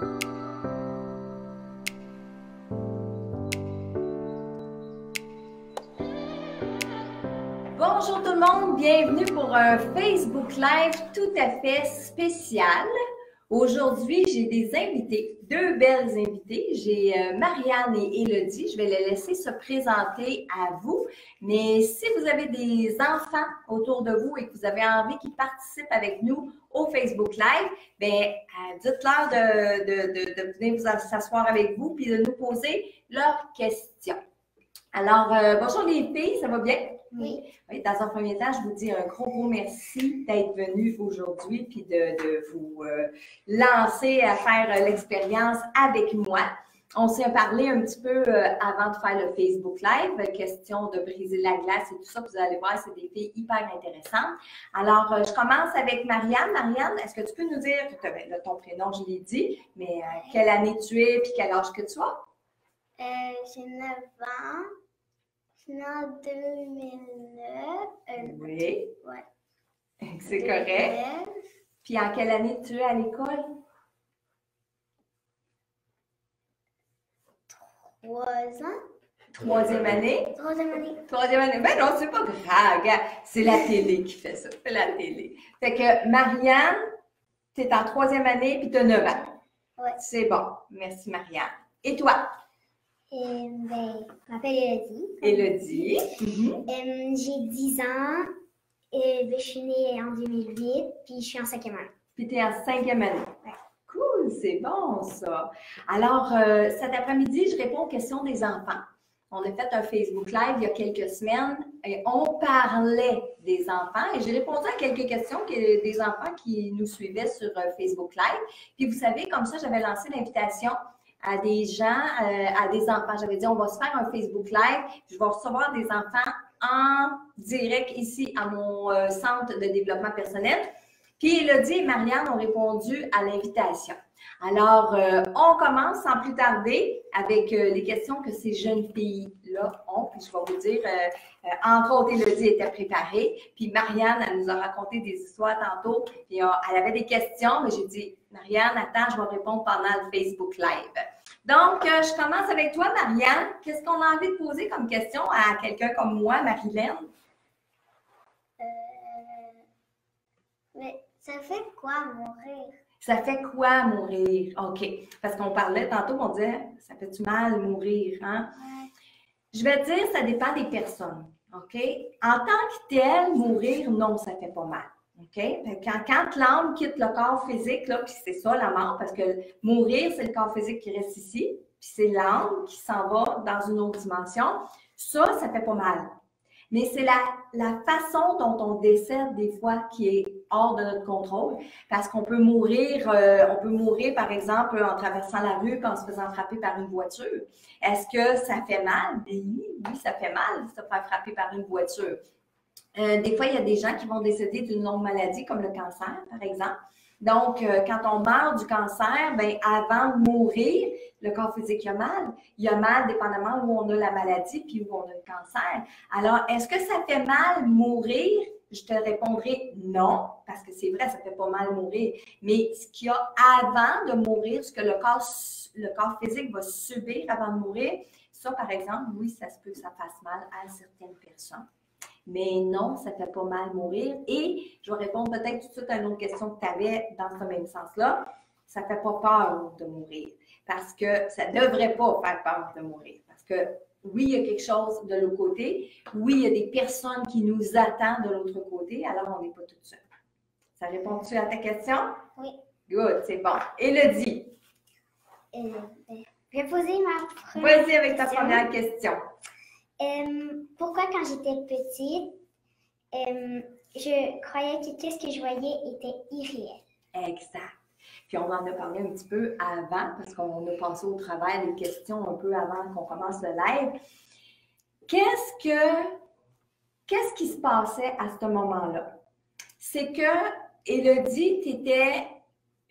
Bonjour tout le monde, bienvenue pour un Facebook Live tout à fait spécial. Aujourd'hui, j'ai des invités, deux belles invitées. J'ai Marianne et Élodie. Je vais les laisser se présenter à vous. Mais si vous avez des enfants autour de vous et que vous avez envie qu'ils participent avec nous au Facebook Live, bien, dites-leur de venir vous s'asseoir avec vous et de nous poser leurs questions. Alors, bonjour les filles, ça va bien? Oui. Oui, dans un premier temps, je vous dis un gros merci d'être venus aujourd'hui puis de vous lancer à faire l'expérience avec moi. On s'est parlé un petit peu avant de faire le Facebook Live, question de briser la glace et tout ça. Vous allez voir, c'est des filles hyper intéressantes. Alors, je commence avec Marianne. Marianne, est-ce que tu peux nous dire, là, ton prénom, je l'ai dit, mais quelle année tu es puis quel âge que tu as? J'ai 9 ans. Je suis née en 2009. Oui. Ouais. C'est correct. Puis en quelle année tu es à l'école? 3 ans. Troisième année? Troisième année. Troisième année. Ben non, c'est pas grave. Regarde, c'est la télé qui fait ça. C'est la télé. Fait que Marianne, tu es en troisième année puis tu as 9 ans. Ouais. C'est bon. Merci Marianne. Et toi? Je m'appelle Élodie. Élodie. J'ai 10 ans. Je suis née en 2008, puis je suis en 5e année. Puis tu es en 5e année. Ouais. Cool, c'est bon ça. Alors, cet après-midi, je réponds aux questions des enfants. On a fait un Facebook Live il y a quelques semaines et on parlait des enfants et j'ai répondu à quelques questions des enfants qui nous suivaient sur Facebook Live. Puis vous savez, comme ça, j'avais lancé l'invitation à des gens, à des enfants. J'avais dit, on va se faire un Facebook Live. Je vais recevoir des enfants en direct ici à mon centre de développement personnel. Puis Élodie et Marianne ont répondu à l'invitation. Alors, on commence sans plus tarder avec les questions que ces jeunes filles-là ont. Puis je vais vous dire, entre autres, Élodie était préparée. Puis Marianne, elle nous a raconté des histoires tantôt. Puis elle avait des questions, mais j'ai dit, Marianne, attends, je vais répondre pendant le Facebook Live. Donc, je commence avec toi, Marianne. Qu'est-ce qu'on a envie de poser comme question à quelqu'un comme moi, Marilyn? Mais ça fait quoi mourir? Ça fait quoi mourir? OK. Parce qu'on parlait tantôt, on disait, ça fait-tu mal mourir, hein? Ouais. Je vais te dire, ça dépend des personnes. OK? En tant que tel, mourir, non, ça fait pas mal. OK? Quand l'âme quitte le corps physique, là, puis c'est ça la mort, parce que mourir, c'est le corps physique qui reste ici, puis c'est l'âme qui s'en va dans une autre dimension. Ça fait pas mal. Mais c'est la façon dont on décède des fois qui est hors de notre contrôle. Parce qu'on peut mourir, par exemple, en traversant la rue, en se faisant frapper par une voiture. Est-ce que ça fait mal? Oui, ça fait mal de se faire frapper par une voiture. Des fois, il y a des gens qui vont décéder d'une longue maladie, comme le cancer, par exemple. Donc, quand on meurt du cancer, bien, avant de mourir, le corps physique a mal. Il a mal dépendamment où on a la maladie puis où on a le cancer. Alors, est-ce que ça fait mal mourir? Je te répondrai non, parce que c'est vrai, ça fait pas mal mourir. Mais ce qu'il y a avant de mourir, ce que le corps physique va subir avant de mourir, ça, par exemple, oui, ça se peut que ça fasse mal à certaines personnes. Mais non, ça ne fait pas mal mourir. Et je vais répondre peut-être tout de suite à une autre question que tu avais dans ce même sens-là. Ça ne fait pas peur de mourir. Parce que ça ne devrait pas faire peur de mourir. Parce que oui, il y a quelque chose de l'autre côté. Oui, il y a des personnes qui nous attendent de l'autre côté. Alors, on n'est pas toutes seules. Ça répond-tu à ta question? Oui. Good, c'est bon. Élodie. Je vais poser ma première Vas-y avec ta question. première question. Pourquoi quand j'étais petite, je croyais que tout ce que je voyais était irréel? Exact. Puis on en a parlé un petit peu avant, parce qu'on a passé au travers des questions un peu avant qu'on commence le live. Qu'est-ce qui se passait à ce moment-là? C'est que, Élodie, il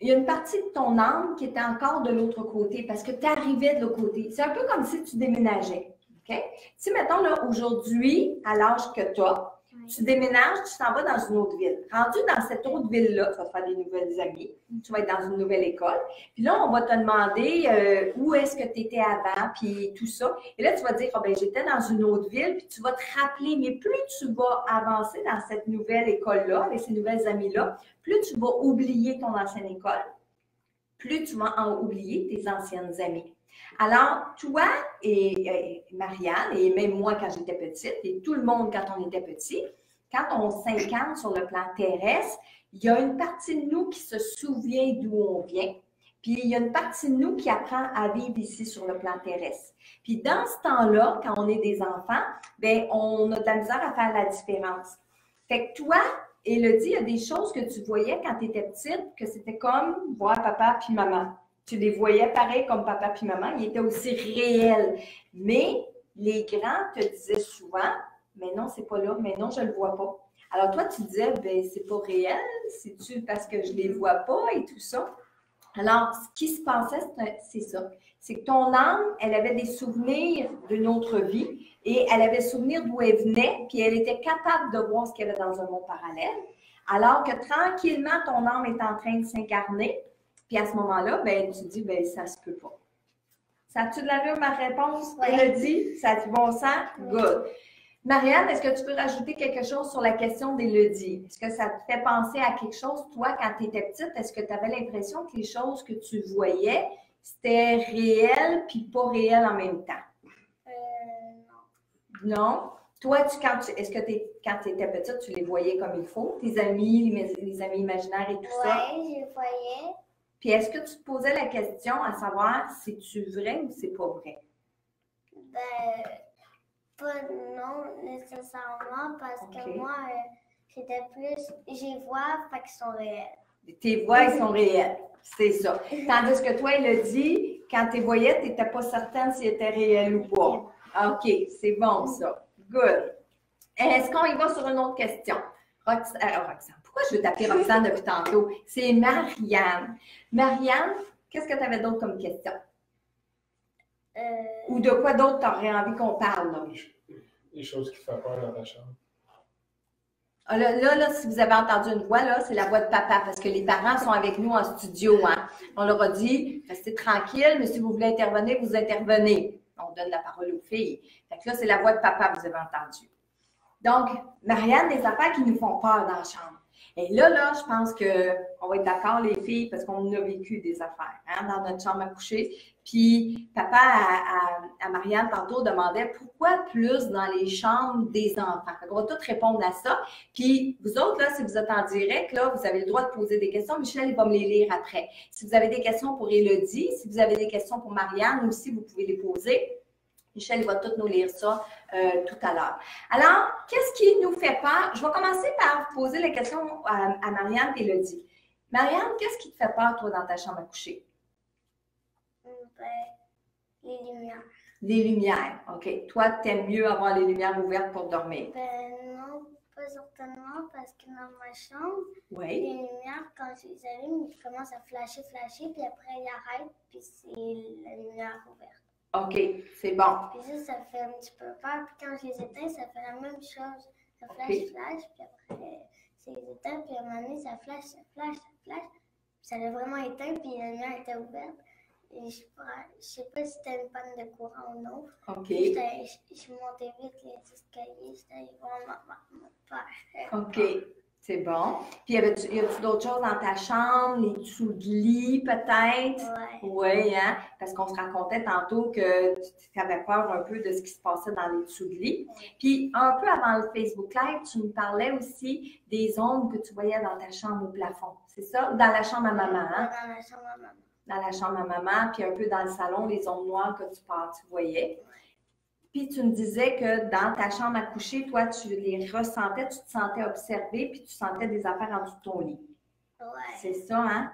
y a une partie de ton âme qui était encore de l'autre côté, parce que tu arrivais de l'autre côté. C'est un peu comme si tu déménageais. OK? Si, mettons, là, aujourd'hui, à l'âge que tu as, Tu déménages, tu t'en vas dans une autre ville. Rendu dans cette autre ville-là, tu vas te faire des nouvelles amies, tu vas être dans une nouvelle école. Puis là, on va te demander où est-ce que tu étais avant, puis tout ça. Et là, tu vas dire, ah ben j'étais dans une autre ville, puis tu vas te rappeler. Mais plus tu vas avancer dans cette nouvelle école-là, avec ces nouvelles amies-là, plus tu vas oublier ton ancienne école, plus tu vas en oublier tes anciennes amies. Alors, toi et Marianne, et même moi quand j'étais petite, et tout le monde quand on était petit, quand on s'incarne sur le plan terrestre, il y a une partie de nous qui se souvient d'où on vient, puis il y a une partie de nous qui apprend à vivre ici sur le plan terrestre. Puis dans ce temps-là, quand on est des enfants, bien, on a de la misère à faire la différence. Fait que toi, Élodie, il y a des choses que tu voyais quand tu étais petite, que c'était comme voir papa puis maman. Tu les voyais pareil comme papa puis maman, ils étaient aussi réels. Mais les grands te disaient souvent, mais non, c'est pas là, mais non, je le vois pas. Alors toi, tu disais, ben c'est pas réel, c'est-tu parce que je les vois pas et tout ça? Alors, ce qui se passait, c'est ça. C'est que ton âme, elle avait des souvenirs d'une autre vie et elle avait souvenir d'où elle venait, puis elle était capable de voir ce qu'il y avait dans un monde parallèle. Alors que tranquillement, ton âme est en train de s'incarner, puis à ce moment-là, ben, tu te dis, ben, ça se peut pas. Ça a-tu de l'allure, ma réponse? Oui. Elle a dit, ça a du bon sens? Good. Marianne, est-ce que tu peux rajouter quelque chose sur la question d'Élodie? Est-ce que ça te fait penser à quelque chose, toi, quand tu étais petite? Est-ce que tu avais l'impression que les choses que tu voyais, c'était réel puis pas réel en même temps? Non. Non? Toi, est-ce que quand tu étais petite, tu les voyais comme il faut? Tes amis, les amis imaginaires et tout ça? Oui, je le voyais. Puis est-ce que tu te posais la question à savoir si tu vrai ou c'est pas vrai? Ben, pas non nécessairement parce que moi, c'était plus, j'y vois, fait qu'ils sont réels. Tes voix, ils sont réels. C'est ça. Tandis que toi, elle a dit, quand tu les voyais, tu n'étais pas certaine s'ils étaient réels ou pas. OK, c'est bon ça. Good. Est-ce qu'on y va sur une autre question? Roxane. Pourquoi je veux t'appeler Roxane depuis tantôt? C'est Marianne. Marianne, qu'est-ce que tu avais d'autre comme question? Ou de quoi d'autre tu aurais envie qu'on parle? Là? Les choses qui font peur dans ta chambre. Ah, là, si vous avez entendu une voix, là, c'est la voix de papa, parce que les parents sont avec nous en studio. Hein? On leur a dit, restez tranquille, mais si vous voulez intervenir, vous intervenez. On donne la parole aux filles. Fait que là, c'est la voix de papa que vous avez entendue. Donc, Marianne, des affaires qui nous font peur dans la chambre. Et là, je pense qu'on va être d'accord, les filles, parce qu'on a vécu des affaires hein, dans notre chambre à coucher. Puis, papa à Marianne, tantôt, demandait pourquoi plus dans les chambres des enfants. On va tous répondre à ça. Puis, vous autres, là, si vous êtes en direct, là, vous avez le droit de poser des questions. Michel, il va me les lire après. Si vous avez des questions pour Élodie, si vous avez des questions pour Marianne aussi, vous pouvez les poser. Michel va tout nous lire ça tout à l'heure. Alors, qu'est-ce qui nous fait peur? Je vais commencer par vous poser la question à Marianne et Élodie. Marianne, qu'est-ce qui te fait peur, toi, dans ta chambre à coucher? Ben, les lumières. Les lumières. OK. Toi, tu aimes mieux avoir les lumières ouvertes pour dormir? Ben non, pas certainement, parce que dans ma chambre, Oui. les lumières, quand je les allume, ils commencent à flasher, puis après, ils arrêtent, puis c'est la lumière ouverte. OK, c'est bon. Puis ça fait un petit peu peur. Puis quand je les éteins, ça fait la même chose. Ça flash, Okay. flash, puis après, c'est les éteint, puis à un moment donné, ça flash, ça flash, ça flash. Puis ça l'a vraiment éteint, puis la lumière était ouverte. Et je sais pas si c'était une panne de courant ou non. OK. Je montais vite les escaliers, c'était vraiment peur. OK, c'est bon. Puis, y a-tu d'autres choses dans ta chambre, les dessous de lit, peut-être? Ouais. Oui, hein? Parce qu'on se racontait tantôt que tu avais peur un peu de ce qui se passait dans les dessous de lit. Puis, un peu avant le Facebook Live, tu me parlais aussi des ombres que tu voyais dans ta chambre au plafond. C'est ça? Ou dans la chambre à maman, hein? Dans la chambre à maman. Dans la chambre à maman, puis un peu dans le salon, les ombres noires que tu voyais. Puis tu me disais que dans ta chambre à coucher, toi, tu les ressentais, tu te sentais observé, puis tu sentais des affaires en dessous de ton lit. Ouais. C'est ça, hein?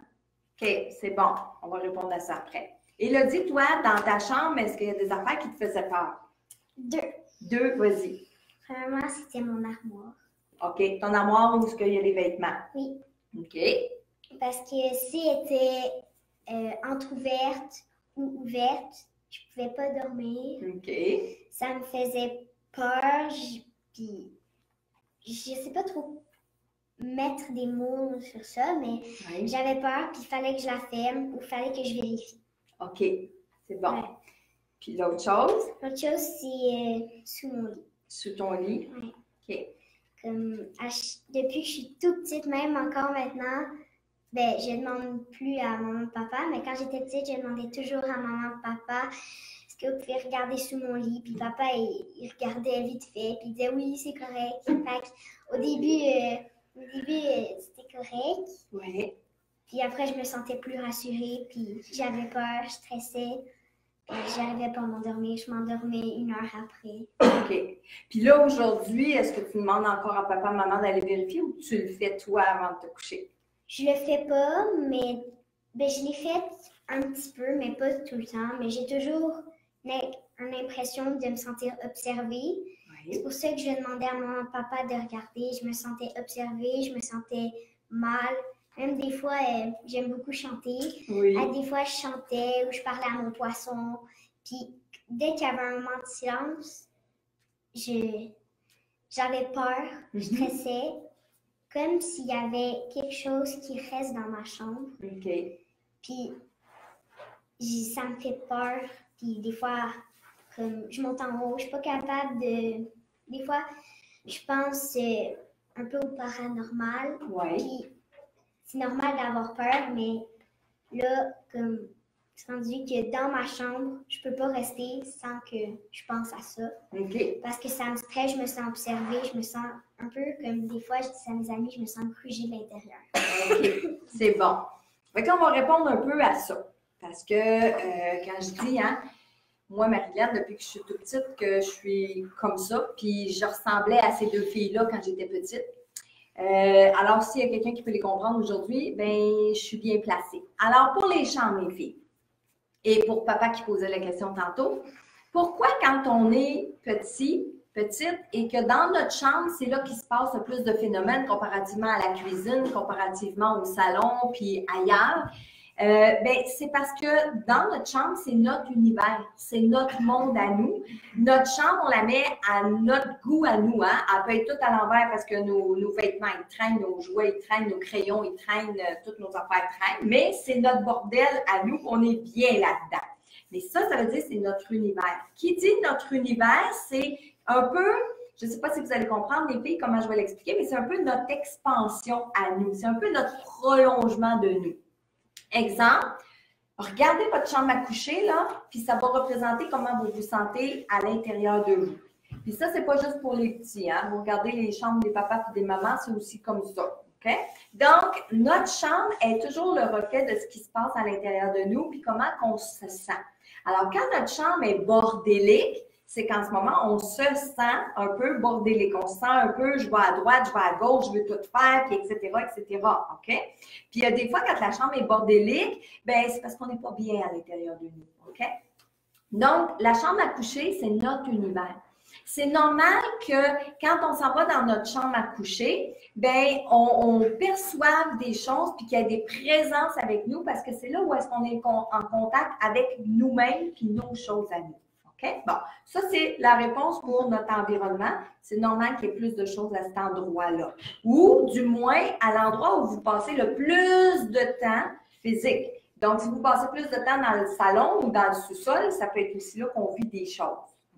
OK, c'est bon. On va répondre à ça après. Élodie, toi, dans ta chambre, est-ce qu'il y a des affaires qui te faisaient peur? Deux, vas-y. Premièrement, c'était mon armoire. OK, ton armoire où est-ce qu'il y a les vêtements? Oui. OK. Parce que si elle était entrouverte ou ouverte, je pouvais pas dormir. OK. Ça me faisait peur, puis je sais pas trop mettre des mots sur ça, mais Oui. j'avais peur, puis il fallait que je la ferme ou il fallait que je vérifie. OK, c'est bon. Ouais. Puis l'autre chose, L'autre chose, c'est sous mon lit. sous ton lit. Ouais. OK. Comme depuis que je suis toute petite, même encore maintenant, ben, je demande plus à maman et papa, mais quand j'étais petite, je demandais toujours à maman et papa est-ce que vous pouvez regarder sous mon lit. Puis papa, il regardait vite fait, puis il disait oui, c'est correct. Fait au début, c'était correct. Oui. Puis après, je me sentais plus rassurée, puis j'avais peur, je stressais. J'arrivais pas à m'endormir, je m'endormais 1 heure après. OK. Puis là, aujourd'hui, est-ce que tu demandes encore à papa, maman d'aller vérifier ou tu le fais toi avant de te coucher? Je le fais pas, mais ben, je l'ai fait un petit peu, mais pas tout le temps. Mais j'ai toujours une impression de me sentir observée. Oui. C'est pour ça que je demandais à maman et papa de regarder. Je me sentais observée, je me sentais mal. Même des fois, j'aime beaucoup chanter. Oui. Des fois, je chantais ou je parlais à mon poisson. Puis dès qu'il y avait un moment de silence, j'avais peur, je stressais, comme s'il y avait quelque chose qui reste dans ma chambre. OK. Puis ça me fait peur. Puis des fois, comme je monte en haut, je suis pas capable de... Des fois, je pense un peu au paranormal. Oui. Puis c'est normal d'avoir peur, mais là, comme c'est rendu que dans ma chambre, je peux pas rester sans que je pense à ça. OK. Parce que ça me stresse, je me sens observée, je me sens un peu comme des fois, je dis à mes amis, je me sens crugée de l'intérieur. OK, c'est bon. Fait que là, on va répondre un peu à ça. Parce que quand je dis, hein, moi, Marie-Laine, depuis que je suis toute petite, que je suis comme ça, puis je ressemblais à ces 2 filles-là quand j'étais petite. Alors, s'il y a quelqu'un qui peut les comprendre aujourd'hui, ben, je suis bien placée. Alors, pour les chambres, mes filles, et pour papa qui posait la question tantôt, pourquoi quand on est petit, petite, et que dans notre chambre, c'est là qu'il se passe le plus de phénomènes comparativement à la cuisine, comparativement au salon, puis ailleurs, ben, c'est parce que dans notre chambre, c'est notre univers, c'est notre monde à nous. Notre chambre, on la met à notre goût à nous. Hein? Elle peut être toute à l'envers parce que nos vêtements, ils traînent, nos jouets, ils traînent, nos crayons, ils traînent, toutes nos affaires traînent. Mais c'est notre bordel à nous, on est bien là-dedans. Mais ça veut dire que c'est notre univers. Qui dit notre univers, c'est un peu, je ne sais pas si vous allez comprendre, les filles, comment je vais l'expliquer, mais c'est un peu notre expansion à nous. C'est un peu notre prolongement de nous. Exemple, regardez votre chambre à coucher, là, puis ça va représenter comment vous vous sentez à l'intérieur de vous. Puis ça, c'est pas juste pour les petits, hein. Vous regardez les chambres des papas et des mamans, c'est aussi comme ça, OK? Donc, notre chambre est toujours le reflet de ce qui se passe à l'intérieur de nous, puis comment on se sent. Alors, quand notre chambre est bordélique, c'est qu'en ce moment, on se sent un peu bordélique. On se sent un peu, je vais à droite, je vais à gauche, je veux tout faire, puis etc., etc., OK? Puis il y a des fois, quand la chambre est bordélique, ben c'est parce qu'on n'est pas bien à l'intérieur de nous, OK? Donc, la chambre à coucher, c'est notre univers. C'est normal que quand on s'en va dans notre chambre à coucher, ben on perçoive des choses puis qu'il y a des présences avec nous parce que c'est là où est-ce qu'on est en contact avec nous-mêmes puis nos choses à nous. OK? Bon, ça, c'est la réponse pour notre environnement. C'est normal qu'il y ait plus de choses à cet endroit-là. Ou, du moins, à l'endroit où vous passez le plus de temps physique. Donc, si vous passez plus de temps dans le salon ou dans le sous-sol, ça peut être aussi là qu'on vit des choses.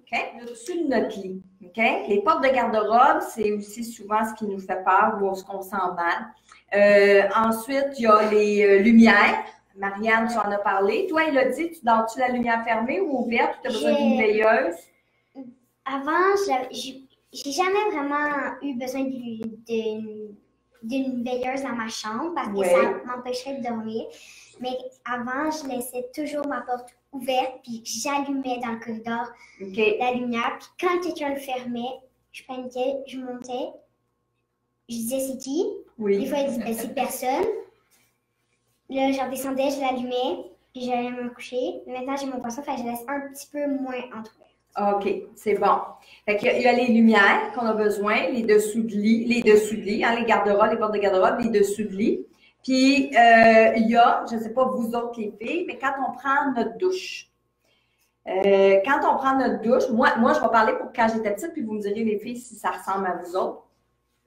OK? Au-dessus de notre lit. OK? Les portes de garde-robe, c'est aussi souvent ce qui nous fait peur ou ce qu'on sent mal. Ensuite, il y a les lumières. Marianne, tu en as parlé. Toi, il a dit, tu dors-tu la lumière fermée ou ouverte? Tu as besoin d'une veilleuse? Avant, j'ai jamais vraiment eu besoin d'une veilleuse dans ma chambre parce que ça m'empêcherait de dormir. Mais avant, je laissais toujours ma porte ouverte puis j'allumais dans le corridor la lumière. Puis quand quelqu'un le fermait, je paniquais, je montais. Je disais c'est qui? Des fois, il disait ben, c'est personne. Là, je redescendais, je l'allumais, puis j'allais me coucher. Maintenant, j'ai mon poisson, fait que je laisse un petit peu moins entrouvert. OK, c'est bon. Fait qu'il y a les lumières qu'on a besoin, les dessous de lit, hein, les garde-robes, les portes de garde-robe, les dessous de lit. Puis, il y a, je ne sais pas vous autres les filles, mais quand on prend notre douche, moi, je vais parler pour quand j'étais petite, puis vous me direz les filles si ça ressemble à vous autres.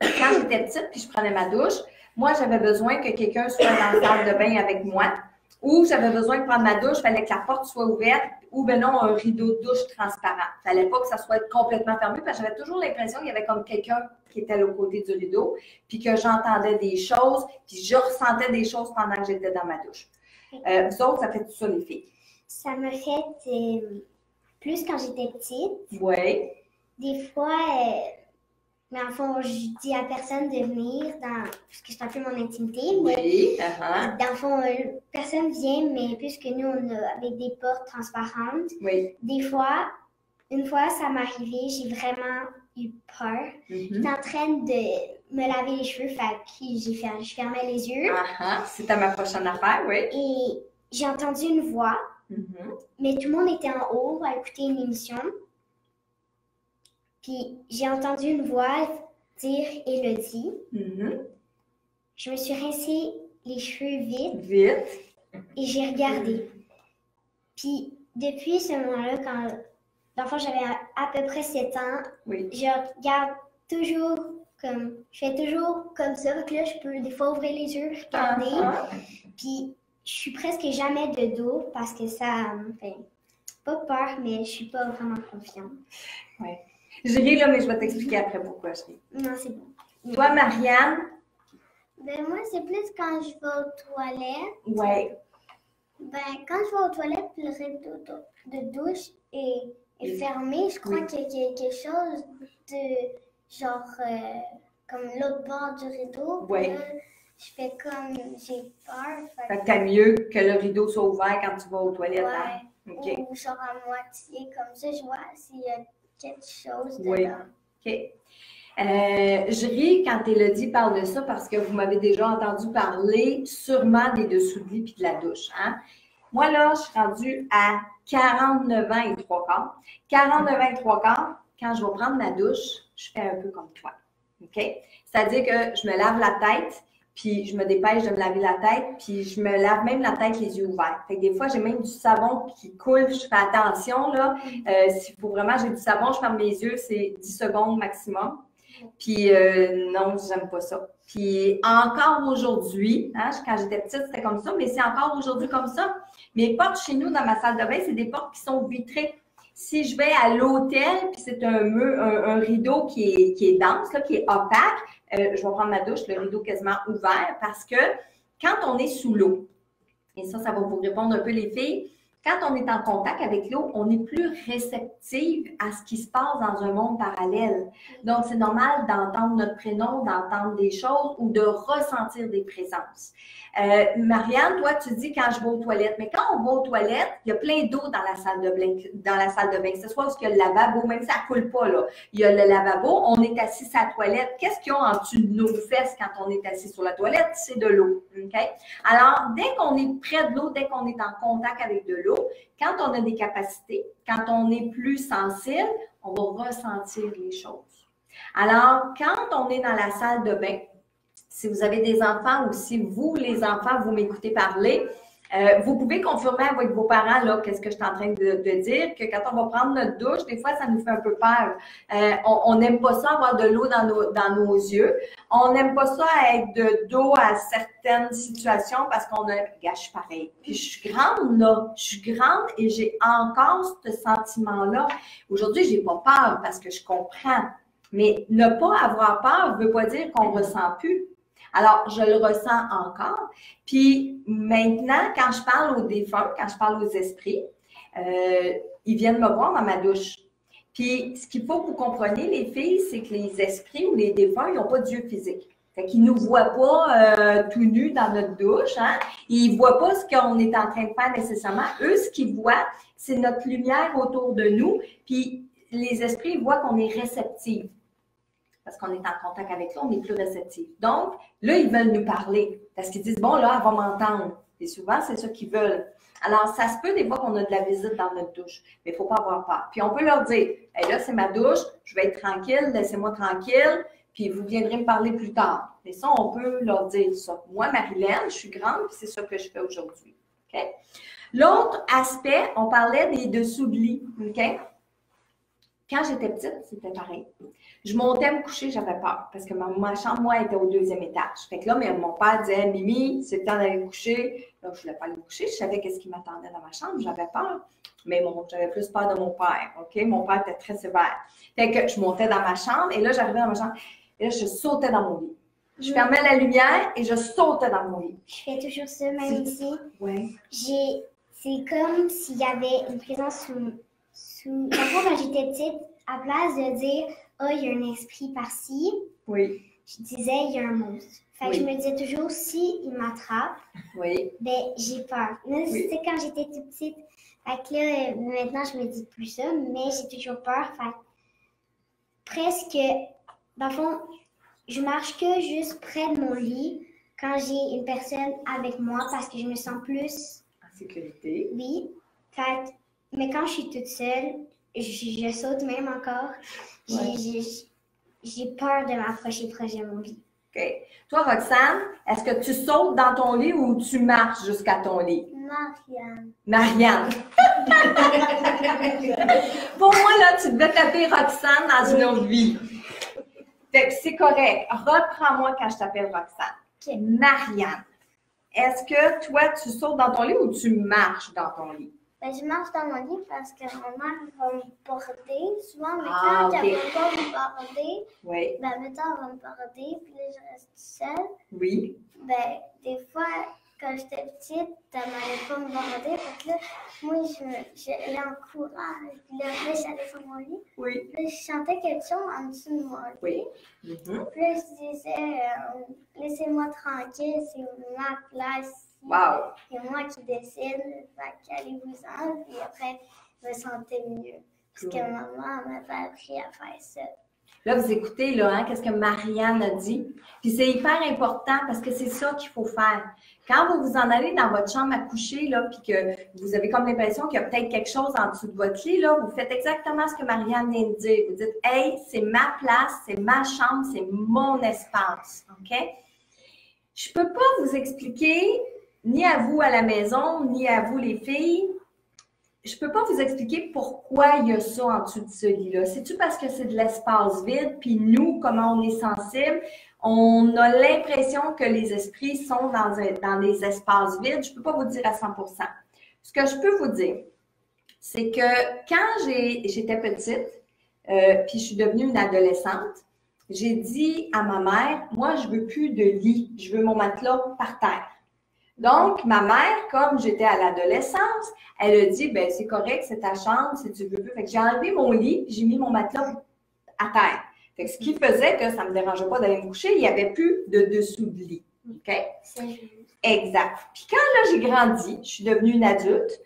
Quand j'étais petite puis je prenais ma douche, moi, j'avais besoin que quelqu'un soit dans la salle de bain avec moi ou j'avais besoin de prendre ma douche, il fallait que la porte soit ouverte ou ben non, un rideau de douche transparent. Il fallait pas que ça soit complètement fermé parce que j'avais toujours l'impression qu'il y avait comme quelqu'un qui était à l'autre côté du rideau puis que j'entendais des choses puis je ressentais des choses pendant que j'étais dans ma douche. Vous autres, ça fait tout ça, les filles? Ça me fait plus quand j'étais petite. Oui. Des fois, mais en fond, je dis à personne de venir parce que c'est un peu mon intimité. Mais oui. Dans le fond, personne vient, mais puisque nous, on a avec des portes transparentes. Oui. Des fois, une fois, ça m'est arrivé, j'ai vraiment eu peur. J'étais en train de me laver les cheveux, je fermais les yeux. C'était ma prochaine affaire, oui. Et j'ai entendu une voix, mais tout le monde était en haut à écouter une émission. Puis j'ai entendu une voix dire Élodie. Je me suis rincé les cheveux vite. Et j'ai regardé. Puis depuis ce moment-là, quand j'avais à peu près 7 ans, je regarde toujours je fais toujours comme ça. Donc là, je peux des fois ouvrir les yeux, regarder. Puis je suis presque jamais de dos parce que ça me fait pas peur, mais je suis pas vraiment confiante. Oui. Je ris là, mais je vais t'expliquer après pourquoi je ris. Non, c'est bon. Toi, Marianne? Ben moi, c'est plus quand je vais aux toilettes. Oui. Ben, quand je vais aux toilettes, le rideau de douche est fermé. Je crois qu'il y a quelque chose de genre comme l'autre bord du rideau. Oui. Là, je fais comme j'ai peur. Fait que t'as mieux que le rideau soit ouvert quand tu vas aux toilettes. Ouais. Hein? Okay. Ou genre à moitié, comme ça, je vois s'il y a quelque chose dedans. Oui. OK. Je ris quand Élodie parle de ça parce que vous m'avez déjà entendu parler sûrement des dessous de lit puis de la douche. Hein? Moi, là, je suis rendue à 49 ans et 3 quarts. 49 ans et 3 quarts, quand je vais prendre ma douche, je fais un peu comme toi. OK? C'est-à-dire que je me lave la tête, puis je me dépêche de me laver la tête, puis je me lave même la tête les yeux ouverts. Fait que des fois, j'ai même du savon qui coule, je fais attention, là. S'il faut vraiment, j'ai du savon, je ferme mes yeux, c'est 10 secondes maximum. Puis non, j'aime pas ça. Puis encore aujourd'hui, hein, quand j'étais petite, c'était comme ça, mais c'est encore aujourd'hui comme ça. Mes portes chez nous, dans ma salle de bain, c'est des portes qui sont vitrées. Si je vais à l'hôtel, puis c'est un rideau qui est dense, là, qui est opaque, je vais prendre ma douche, le rideau quasiment ouvert, parce que quand on est sous l'eau, et ça va vous répondre un peu les filles, quand on est en contact avec l'eau, on est plus réceptive à ce qui se passe dans un monde parallèle. Donc, c'est normal d'entendre notre prénom, d'entendre des choses ou de ressentir des présences. Marianne, toi, tu dis quand je vais aux toilettes, mais quand on va aux toilettes, il y a plein d'eau dans la salle de bain. Que ce soit parce qu'il y a le lavabo, même si ça ne coule pas, là. Il y a le lavabo, on est assis à la toilette. Qu'est-ce qu'il y a en dessous de nos fesses quand on est assis sur la toilette? C'est de l'eau. Okay? Alors, dès qu'on est près de l'eau, dès qu'on est en contact avec de l'eau, quand on a des capacités, quand on est plus sensible, on va ressentir les choses. Alors, quand on est dans la salle de bain, si vous avez des enfants ou si vous, les enfants, vous m'écoutez parler, vous pouvez confirmer avec vos parents, là, qu'est-ce que je suis en train de dire, que quand on va prendre notre douche, des fois, ça nous fait un peu peur. On n'aime pas ça, avoir de l'eau dans nos yeux. On n'aime pas ça, être de dos à certaines situations parce qu'on a, regarde, je suis pareil. Puis je suis grande, là. Je suis grande et j'ai encore ce sentiment-là. Aujourd'hui, j'ai pas peur parce que je comprends. Mais ne pas avoir peur ne veut pas dire qu'on ne ressent plus. Alors, je le ressens encore. Puis maintenant, quand je parle aux défunts, quand je parle aux esprits, ils viennent me voir dans ma douche. Puis, ce qu'il faut que vous compreniez, les filles, c'est que les esprits ou les défunts, ils n'ont pas d'yeux physiques. Fait qu'ils ne nous voient pas tout nus dans notre douche. Hein? Ils ne voient pas ce qu'on est en train de faire nécessairement. Eux, ce qu'ils voient, c'est notre lumière autour de nous. Puis, les esprits voient qu'on est réceptifs. Parce qu'on est en contact avec eux, on est plus réceptif. Donc, là, ils veulent nous parler. Parce qu'ils disent, bon, là, elle va m'entendre. Et souvent, c'est ça qu'ils veulent. Alors, ça se peut des fois qu'on a de la visite dans notre douche. Mais il ne faut pas avoir peur. Puis, on peut leur dire, hey, là, c'est ma douche, je vais être tranquille, laissez-moi tranquille, puis vous viendrez me parler plus tard. Et ça, on peut leur dire ça. Moi, Marilyn, je suis grande, puis c'est ça que je fais aujourd'hui. Okay? L'autre aspect, on parlait des dessous de lit. OK? Quand j'étais petite, c'était pareil. Je montais me coucher, j'avais peur parce que ma chambre, moi, était au 2e étage. Fait que là, mon père disait, Mimi, c'est le temps d'aller coucher. Là, je voulais pas aller me coucher. Je savais qu'est-ce qui m'attendait dans ma chambre. J'avais peur. Mais j'avais plus peur de mon père. OK? Mon père était très sévère. Fait que je montais dans ma chambre et là, j'arrivais dans ma chambre et là, je sautais dans mon lit. Je fermais la lumière et je sautais dans mon lit. Je fais toujours ça, même ici. Oui. C'est comme s'il y avait une présence sous... Quand j'étais petite, à place de dire « Oh, il y a un esprit par-ci », oui. Je disais « Il y a un monstre ». Fait que je me disais toujours « Si il m'attrape, oui. Ben, j'ai peur ». Là, c'était quand j'étais toute petite. Fait que là, maintenant, je me dis plus ça, mais j'ai toujours peur. Fait presque, dans le fond, je marche que juste près de mon lit quand j'ai une personne avec moi parce que je me sens plus... En sécurité. Oui. Fait, mais quand je suis toute seule, je saute même encore. J'ai peur de m'approcher proche de mon lit. OK. Toi, Roxane, est-ce que tu sautes dans ton lit ou tu marches jusqu'à ton lit? Marianne. Marianne. Pour moi, là, tu devais taper Roxane dans une autre vie. Fait que c'est correct. Reprends-moi quand je t'appelle Roxane. Okay. Marianne. Est-ce que toi, tu sautes dans ton lit ou tu marches dans ton lit? Ben, je marche dans mon lit parce que ma mère va me porter souvent, mais quand elle ne va pas me porter, oui. Ben, mettons, elle va me porter, puis là, je reste seule. Oui. Ben, des fois, quand j'étais petite, elle n'allait pas me porter, fait que là, moi, j'allais en courant, puis là, j'allais sur mon lit. Oui. Puis là, je chantais quelque chose en dessous de mon lit. Oui. Puis là, je disais, laissez-moi tranquille, c'est ma place. Wow! C'est moi qui décide, allez-vous-en, puis après, je me sentais mieux. Parce que maman m'avait appris à faire ça. Là, vous écoutez, là, hein, qu'est-ce que Marianne a dit. Puis c'est hyper important parce que c'est ça qu'il faut faire. Quand vous vous en allez dans votre chambre à coucher, là, puis que vous avez comme l'impression qu'il y a peut-être quelque chose en dessous de votre lit, là, vous faites exactement ce que Marianne vient de dire. Vous dites, hey, c'est ma place, c'est ma chambre, c'est mon espace. OK? Je peux pas vous expliquer, ni à vous à la maison, ni à vous les filles, je peux pas vous expliquer pourquoi il y a ça en dessous de ce lit-là. C'est-tu parce que c'est de l'espace vide, puis nous, comment on est sensible, on a l'impression que les esprits sont dans des espaces vides. Je peux pas vous dire à 100%. Ce que je peux vous dire, c'est que quand j'étais petite, puis je suis devenue une adolescente, j'ai dit à ma mère, moi, je veux plus de lit, je veux mon matelas par terre. Donc, ma mère, comme j'étais à l'adolescence, elle a dit, ben c'est correct, c'est ta chambre, si tu veux plus. Fait que j'ai enlevé mon lit, j'ai mis mon matelas à terre. Fait que ce qui faisait que ça ne me dérangeait pas d'aller me coucher, il n'y avait plus de dessous de lit. OK? C'est juste. Exact. Puis quand là, j'ai grandi, je suis devenue une adulte,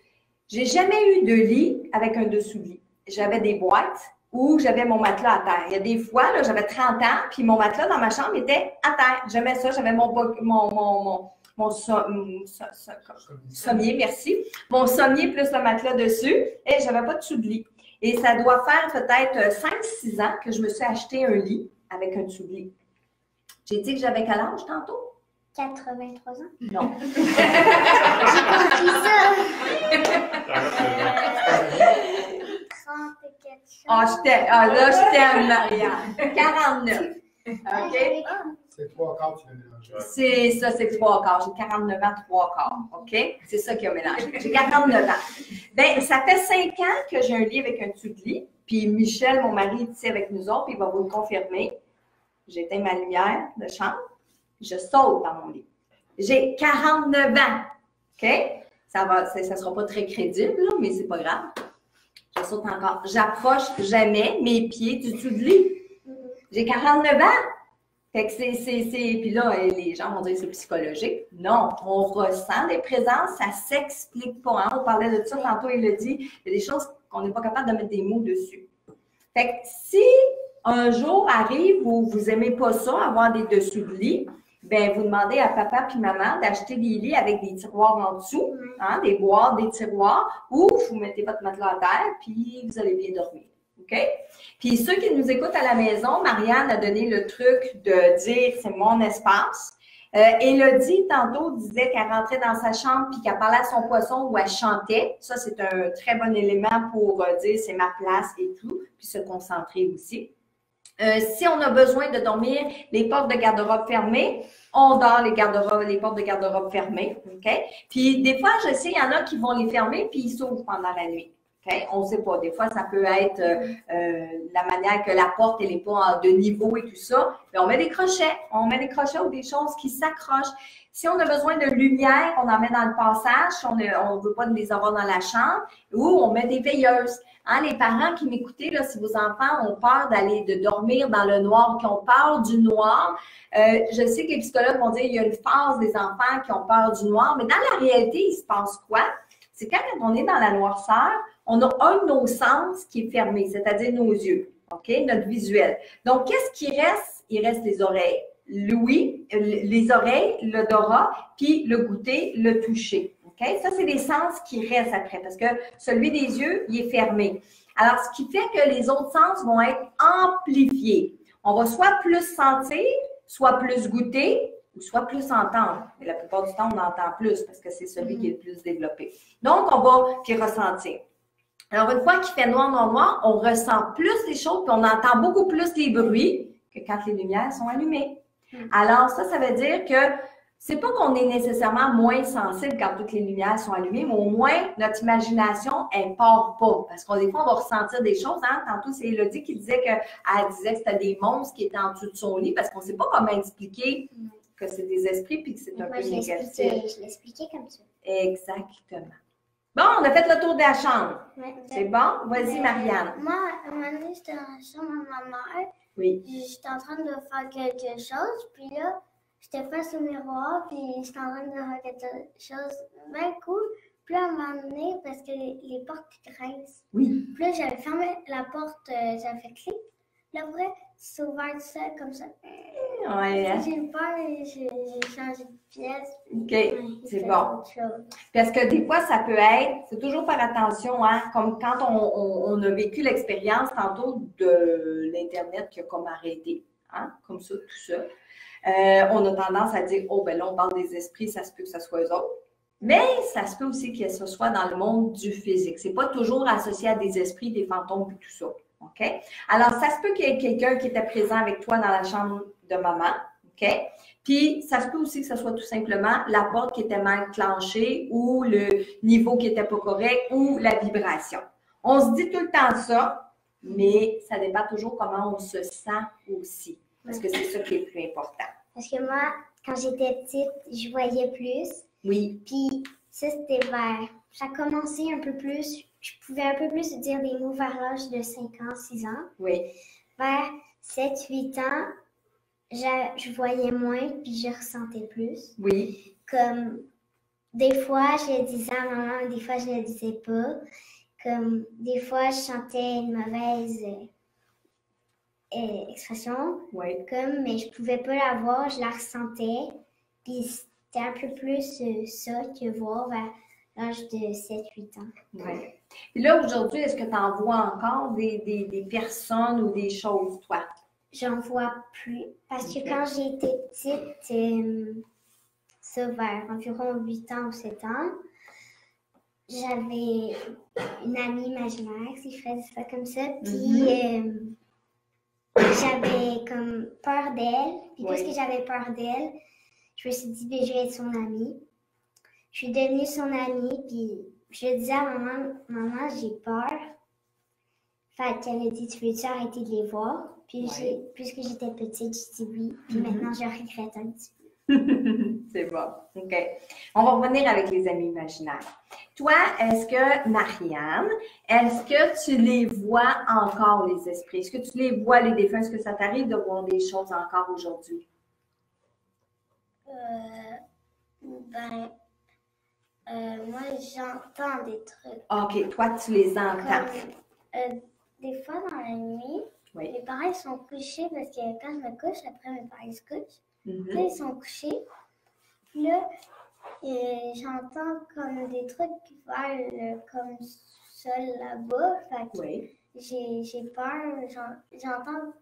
j'ai jamais eu de lit avec un dessous de lit. J'avais des boîtes où j'avais mon matelas à terre. Il y a des fois, là, j'avais 30 ans, puis mon matelas dans ma chambre était à terre. J'aimais ça, j'avais mon sommier, merci. Mon sommier plus le matelas dessus et j'avais pas de dessous de lit. Et ça doit faire peut-être 5-6 ans que je me suis acheté un lit avec un dessous de lit. J'ai dit que j'avais quel âge tantôt? 83 ans? Non. J'ai compris ça! 30 et quelque chose. Là, j'étais Marianne. 49. OK? C'est 3/4 qui l'a mélangé. C'est ça, c'est 3/4. J'ai 49 ans, 3/4. OK? C'est ça qui a mélangé. J'ai 49 ans. Bien, ça fait 5 ans que j'ai un lit avec un dessous de lit. Puis Michel, mon mari, est ici avec nous autres, puis il va vous le confirmer. J'éteins ma lumière de chambre. Je saute dans mon lit. J'ai 49 ans. OK? Ça sera pas très crédible, là, mais c'est pas grave. Je saute encore. J'approche jamais mes pieds du dessous de lit. J'ai 49 ans. Fait que puis là, les gens vont dire que c'est psychologique. Non, on ressent des présences, ça s'explique pas. Hein? On parlait de ça tantôt, il l'a dit. Il y a des choses qu'on n'est pas capable de mettre des mots dessus. Fait que si un jour arrive où vous n'aimez pas ça, avoir des dessous de lit, ben vous demandez à papa puis maman d'acheter des lits avec des tiroirs en dessous, hein, des boîtes, des tiroirs, ou vous mettez votre matelas à terre, puis vous allez bien dormir. OK? Puis ceux qui nous écoutent à la maison, Marianne a donné le truc de dire c'est mon espace. Élodie, tantôt, disait qu'elle rentrait dans sa chambre puis qu'elle parlait à son poisson ou elle chantait. Ça, c'est un très bon élément pour dire c'est ma place et tout, puis se concentrer aussi. Si on a besoin de dormir, les portes de garde-robe fermées, on dort les portes de garde-robe fermées, OK? Puis des fois, je sais, il y en a qui vont les fermer puis ils s'ouvrent pendant la nuit. Okay? On ne sait pas. Des fois, ça peut être la manière que la porte n'est pas de niveau et tout ça. Mais on met des crochets. On met des crochets ou des choses qui s'accrochent. Si on a besoin de lumière, on en met dans le passage. On ne veut pas les avoir dans la chambre. Ou on met des veilleuses. Hein, les parents qui m'écoutez, là, si vos enfants ont peur de dormir dans le noir, qui ont peur du noir, je sais que les psychologues vont dire qu'il y a une phase des enfants qui ont peur du noir. Mais dans la réalité, il se passe quoi? C'est quand on est dans la noirceur, on a un de nos sens qui est fermé, c'est-à-dire nos yeux, OK? Notre visuel. Donc, qu'est-ce qui reste? Il reste les oreilles, l'ouïe, les oreilles, l'odorat, puis le goûter, le toucher, OK? Ça, c'est les sens qui restent après, parce que celui des yeux, il est fermé. Alors, ce qui fait que les autres sens vont être amplifiés. On va soit plus sentir, soit plus goûter, ou soit plus entendre. Et la plupart du temps, on entend plus parce que c'est celui qui est le plus développé. Donc, on va puis ressentir. Alors, une fois qu'il fait noir, noir, noir, on ressent plus les choses, puis on entend beaucoup plus les bruits que quand les lumières sont allumées. Alors, ça veut dire que c'est pas qu'on est nécessairement moins sensible quand toutes les lumières sont allumées, mais au moins, notre imagination, elle part pas. Parce qu'on des fois, on va ressentir des choses. Hein? Tantôt, c'est Élodie qui disait que c'était des monstres qui étaient en dessous de son lit parce qu'on sait pas comment expliquer que c'est des esprits puis que c'est un peu négatif. Je l'expliquais comme ça. Exactement. Bon, on a fait le tour de la chambre. Ouais, c'est bon? Vas-y, Marianne. Moi, à un moment donné, j'étais dans la chambre de ma mère. Oui. J'étais en train de faire quelque chose, puis là, j'étais face au miroir, puis j'étais en train de faire quelque chose bien cool. Puis là, à un moment donné, parce que les portes grincent. Oui. Puis là, j'avais fermé la porte, j'avais fait clic. Puis après, c'est ouvert tout seul comme ça. Ouais. Hein? J'ai eu peur et j'ai changé de pièce. OK, c'est bon. Parce que des fois, ça peut être, c'est toujours faire attention, hein, comme quand on a vécu l'expérience tantôt de l'Internet qui a comme arrêté, hein, comme ça, tout ça. On a tendance à dire, oh, ben là, on parle des esprits, ça se peut que ce soit eux autres. Mais ça se peut aussi que ce soit dans le monde du physique. C'est pas toujours associé à des esprits, des fantômes et tout ça. OK? Alors, ça se peut qu'il y ait quelqu'un qui était présent avec toi dans la chambre de maman. OK? Puis, ça se peut aussi que ce soit tout simplement la porte qui était mal clenchée ou le niveau qui n'était pas correct ou la vibration. On se dit tout le temps ça, mais ça dépend toujours comment on se sent aussi. Parce que c'est ça qui est le plus important. Parce que moi, quand j'étais petite, je voyais plus. Oui. Puis, ça, c'était ça a commencé un peu plus. Je pouvais un peu plus dire des mots vers l'âge de 5 ans, 6 ans. Oui. Vers 7, 8 ans, je voyais moins, puis je ressentais plus. Oui. Comme, des fois, je le disais à maman, des fois, je ne le disais pas. Comme, des fois, je chantais une mauvaise expression. Oui. Comme, mais je pouvais pas la voir, je la ressentais. Puis, c'était un peu plus ça que voir vers l'âge de 7-8 ans. Oui. Et là, aujourd'hui, est-ce que tu en vois encore des personnes ou des choses, toi? J'en vois plus. Parce que quand j'étais petite, ça vers environ 8 ans ou 7 ans, j'avais une amie imaginaire, si je faisais ça comme ça. Puis j'avais comme peur d'elle. Puis puisque j'avais peur d'elle, je me suis dit, ben, je vais être son amie. Je suis devenue son amie, puis je disais à maman, j'ai peur. Fait qu'elle a dit, tu veux-tu arrêter de les voir? Puis puisque j'étais petite, j'ai dit oui. Puis maintenant, je regrette un petit peu. C'est bon. OK. On va revenir avec les amis imaginaires. Toi, est-ce que, Marianne, est-ce que tu les vois encore, les esprits? Est-ce que tu les vois, les défunts? Est-ce que ça t'arrive de voir des choses encore aujourd'hui? Moi, j'entends des trucs. OK. Toi, tu les entends. Comme, des fois, dans la nuit, mes parents ils sont couchés parce que quand je me couche, après mes parents ils se couchent. Là, ils sont couchés. Puis là, j'entends comme des trucs qui volent comme seul là-bas. Fait que j'ai peur. J'entends.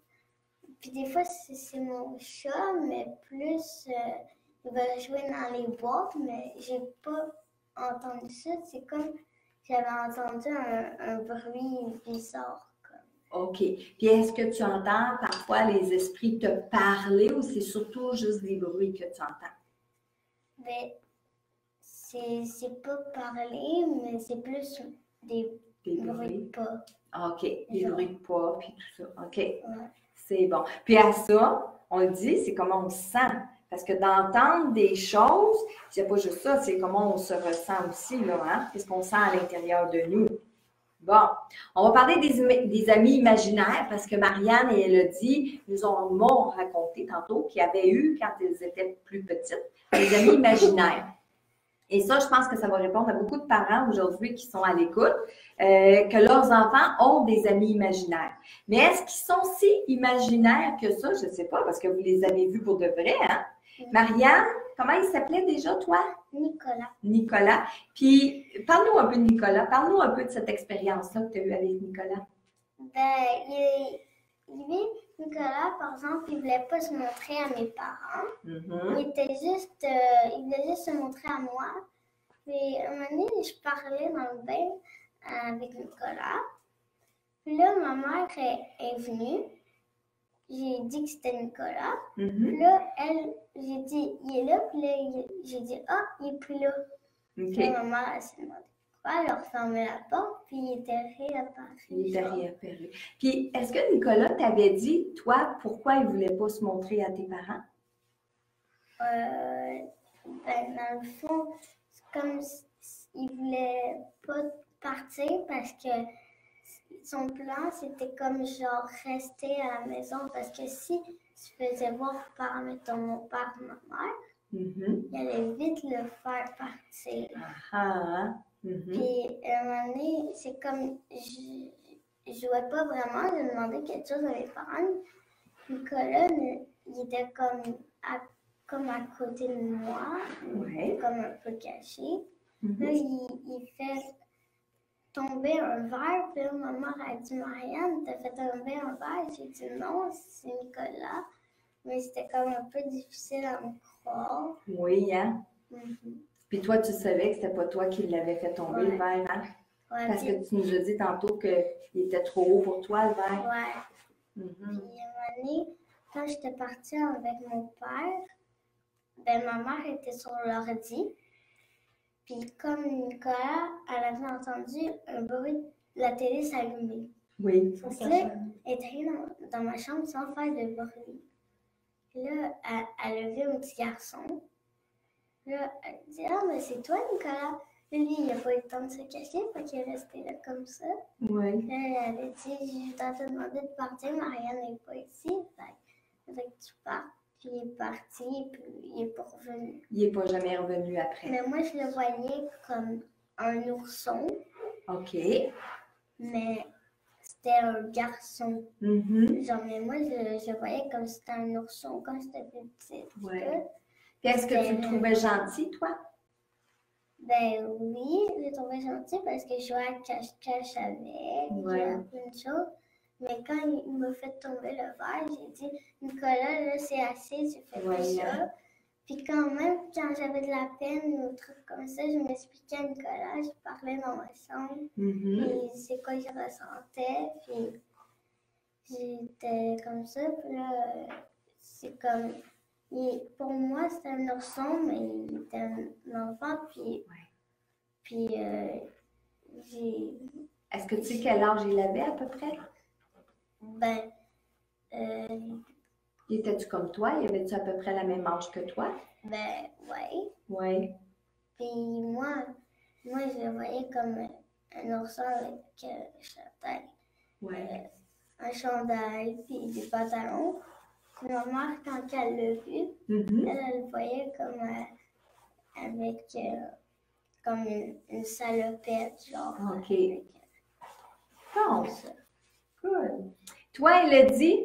Puis des fois, c'est mon chat, mais plus ils veulent jouer dans les boîtes, mais j'ai pas entendu ça. C'est comme j'avais entendu un bruit bizarre. OK. Puis est-ce que tu entends parfois les esprits te parler ou c'est surtout juste des bruits que tu entends? Ben, c'est pas parler, mais c'est plus des bruits de pas. OK. Des bruits de pas, puis tout ça. OK. Ouais. C'est bon. Puis à ça, on le dit, c'est comment on se sent. Parce que d'entendre des choses, c'est pas juste ça, c'est comment on se ressent aussi, là, hein? Qu'est-ce qu'on sent à l'intérieur de nous. Bon, on va parler des amis imaginaires parce que Marianne et Elodie m'ont raconté tantôt qu'ils avaient eu, quand ils étaient plus petites, des amis imaginaires. Et ça, je pense que ça va répondre à beaucoup de parents aujourd'hui qui sont à l'écoute, que leurs enfants ont des amis imaginaires. Mais est-ce qu'ils sont si imaginaires que ça? Je ne sais pas, parce que vous les avez vus pour de vrai, hein? Marianne, comment il s'appelait déjà, toi? Nicolas. Nicolas. Puis, parle-nous un peu de Nicolas. Parle-nous un peu de cette expérience-là que tu as eue avec Nicolas. Ben, Nicolas, par exemple, il ne voulait pas se montrer à mes parents. Il voulait juste se montrer à moi. Puis, un moment donné, je parlais dans le bain avec Nicolas. Puis là, ma mère est venue. J'ai dit que c'était Nicolas. Puis là, j'ai dit, il est là. Puis là, j'ai dit, ah, il est plus là. Okay. Puis ma mère, elle s'est demandé pourquoi. Elle a refermé la porte. Puis il était réapparu. Il était réapparu. Puis, est-ce que Nicolas t'avait dit, toi, pourquoi il ne voulait pas se montrer à tes parents? Ben, dans le fond, c'est comme s'il ne voulait pas partir parce que son plan, c'était comme genre rester à la maison parce que si tu faisais voir par, mettons, mon père ou ma mère, il allait vite le faire partir. Puis, à un moment donné, c'est comme je jouais pas vraiment, je demandais quelque chose à mes parents. Nicolas, il était comme à côté de moi, comme un peu caché. Là, il fait tomber un verre, puis là, ma mère a dit, Marianne, t'as fait tomber un verre? J'ai dit non, c'est Nicolas. Mais c'était comme un peu difficile à me croire. Oui, hein? Puis toi, tu savais que c'était pas toi qui l'avais fait tomber, le verre, hein? Ouais, parce que tu nous as dit tantôt qu'il était trop haut pour toi, le verre. Ouais. Puis, un moment donné, quand j'étais partie avec mon père, ben, ma mère était sur l'ordi. Puis comme Nicolas, elle avait entendu un bruit de la télé s'allumer. Oui. Pour ça, elle est allée dans ma chambre sans faire de bruit. Puis là, elle a vu un petit garçon. Là, elle dit, ah, mais c'est toi, Nicolas. Lui, il n'a pas eu le temps de se cacher, fait qu'il est resté là comme ça. Oui. Là, elle a dit, je t'ai demandé de partir, Marianne n'est pas ici. Fait que tu partes. Puis il est parti, puis il n'est pas revenu. Il n'est pas jamais revenu après. Mais moi, je le voyais comme un ourson. OK. Mais c'était un garçon. Genre, mais moi, je le voyais comme si c'était un ourson, comme si c'était plus petit. Ouais. Puis est-ce que tu le trouvais gentil, toi? Ben oui, je le trouvais gentil parce que je jouais à cache-cache avec, je jouais à plein de choses. Mais quand il m'a fait tomber le verre, j'ai dit, Nicolas, là, c'est assez, tu fais pas ça. Puis quand même, quand j'avais de la peine ou trucs comme ça, je m'expliquais à Nicolas, je parlais dans ma chambre. Puis c'est quoi je ressentais, puis j'étais comme ça. Puis là, c'est comme, pour moi, c'était un ourson, mais il était un enfant, puis j'ai... Est-ce que tu sais quel âge il avait à peu près? Ben, était-tu comme toi? Y avait-tu à peu près la même âge que toi? Ben, oui. Oui. Puis moi, je le voyais comme un ourson avec chandail. Un chandail, puis des pantalons. Puis ma mère, quand elle l'a vu, elle le voyait comme avec comme une salopette, genre. OK. Bon. Cool. Toi, Elodie,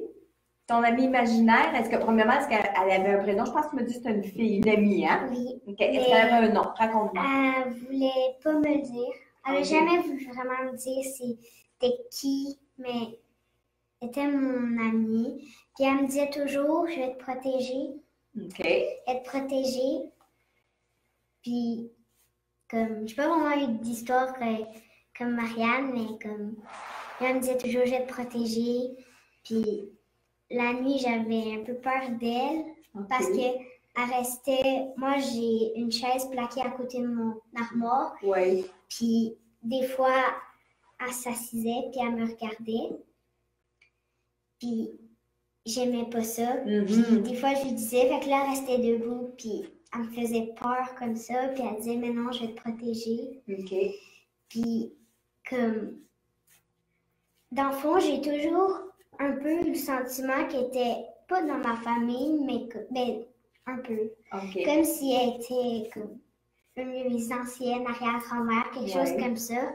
ton amie imaginaire, est-ce qu'elle avait un prénom? Je pense que tu me dis que c'était une fille, une amie, hein? Oui. OK. Est-ce qu'elle avait un nom? Raconte-moi. Elle voulait pas me le dire. Elle n'a jamais voulu vraiment me dire c'était qui, mais elle était mon amie. Puis elle me disait toujours, je vais te protéger, OK. Être protégée. Puis, comme, je n'ai pas vraiment eu d'histoire comme Marianne, mais comme, elle me disait toujours, je vais te protéger. Puis, la nuit, j'avais un peu peur d'elle parce qu'elle restait. Moi, j'ai une chaise plaquée à côté de mon armoire. Oui. Puis, des fois, elle s'assisait puis elle me regardait. Puis, j'aimais pas ça. Puis, des fois, je lui disais, fait que là, elle restait debout. Puis, elle me faisait peur comme ça. Puis, elle disait, mais non, je vais te protéger. OK. Puis, comme. Dans le fond, j'ai toujours un peu le sentiment qu'elle était pas dans ma famille, mais ben, un peu. OK. Comme si elle était comme une de mes anciennes arrière-grand-mères, quelque chose comme ça.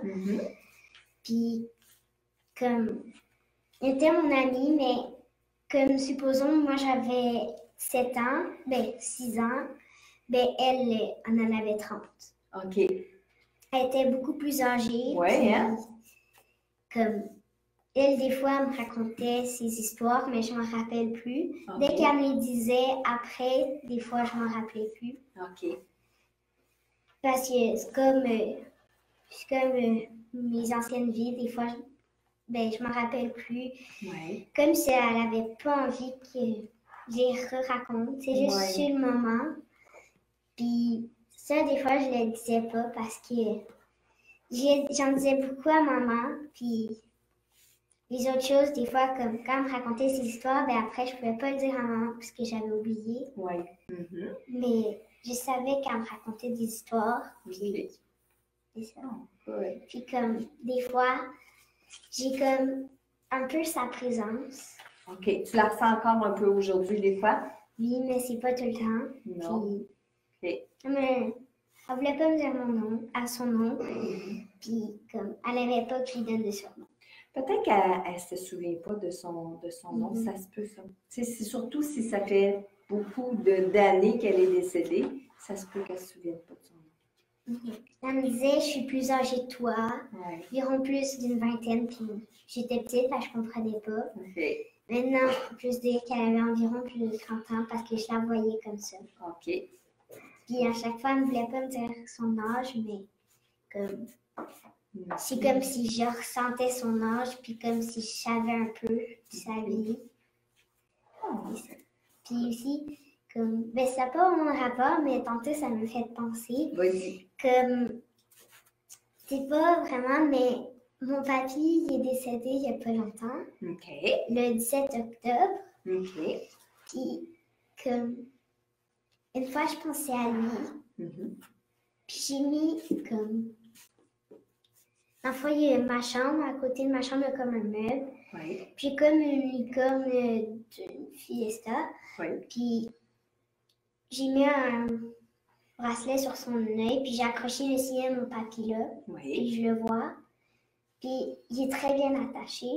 Puis, comme, elle était mon amie, mais comme, supposons, moi j'avais 7 ans, ben 6 ans, ben elle en avait 30. OK. Elle était beaucoup plus âgée. Oui, hein? Comme, elle, des fois, elle me racontait ses histoires, mais je ne m'en rappelle plus. Okay. Dès qu'elle me les disait après, des fois, je ne m'en rappelais plus. OK. Parce que c'est comme mes anciennes vies, des fois, je ne m'en rappelle plus. Ouais. Comme si elle n'avait pas envie que je les raconte. C'est juste sur le moment. Puis ça, des fois, je ne le disais pas parce que j'en disais beaucoup à maman. Puis les autres choses, des fois, comme quand elle me racontait ses histoires, ben après, je ne pouvais pas le dire à maman parce que j'avais oublié. Oui. Mais je savais qu'elle me racontait des histoires. Puis, c'est ça. Puis comme, des fois, j'ai comme un peu sa présence. OK. Tu la ressens encore un peu aujourd'hui, des fois? Oui, mais c'est pas tout le temps. Non. Puis, OK. Mais elle voulait pas me dire mon nom, à son nom. Puis comme, elle n'aimait pas que je lui donne de surnom. Peut-être qu'elle ne se souvient pas de son nom, ça se peut ça. C'est surtout si ça fait beaucoup d'années qu'elle est décédée, ça se peut qu'elle ne se souvienne pas de son nom. Elle me disait, je suis plus âgée que toi, environ plus d'une vingtaine, puis j'étais petite, je ne comprenais pas. Okay. Maintenant, je peux plus dire qu'elle avait environ plus de 30 ans parce que je la voyais comme ça. OK. Puis à chaque fois, elle ne voulait pas me dire son âge, mais comme... C'est comme si je ressentais son âge, puis comme si je savais un peu de sa vie. Puis aussi, comme, ben ça n'a pas mon rapport, mais tantôt ça me fait penser. Comme, c'est pas vraiment, mais mon papy il est décédé il n'y a pas longtemps. Le 17 octobre. Puis, comme, une fois je pensais à lui. Puis j'ai mis comme. Enfin, il y a ma chambre, à côté de ma chambre, il y a comme un meuble. Puis comme une licorne d'une fiesta. Puis j'ai mis un bracelet sur son œil, puis j'ai accroché le signe à mon papy là. Puis je le vois. Puis il est très bien attaché.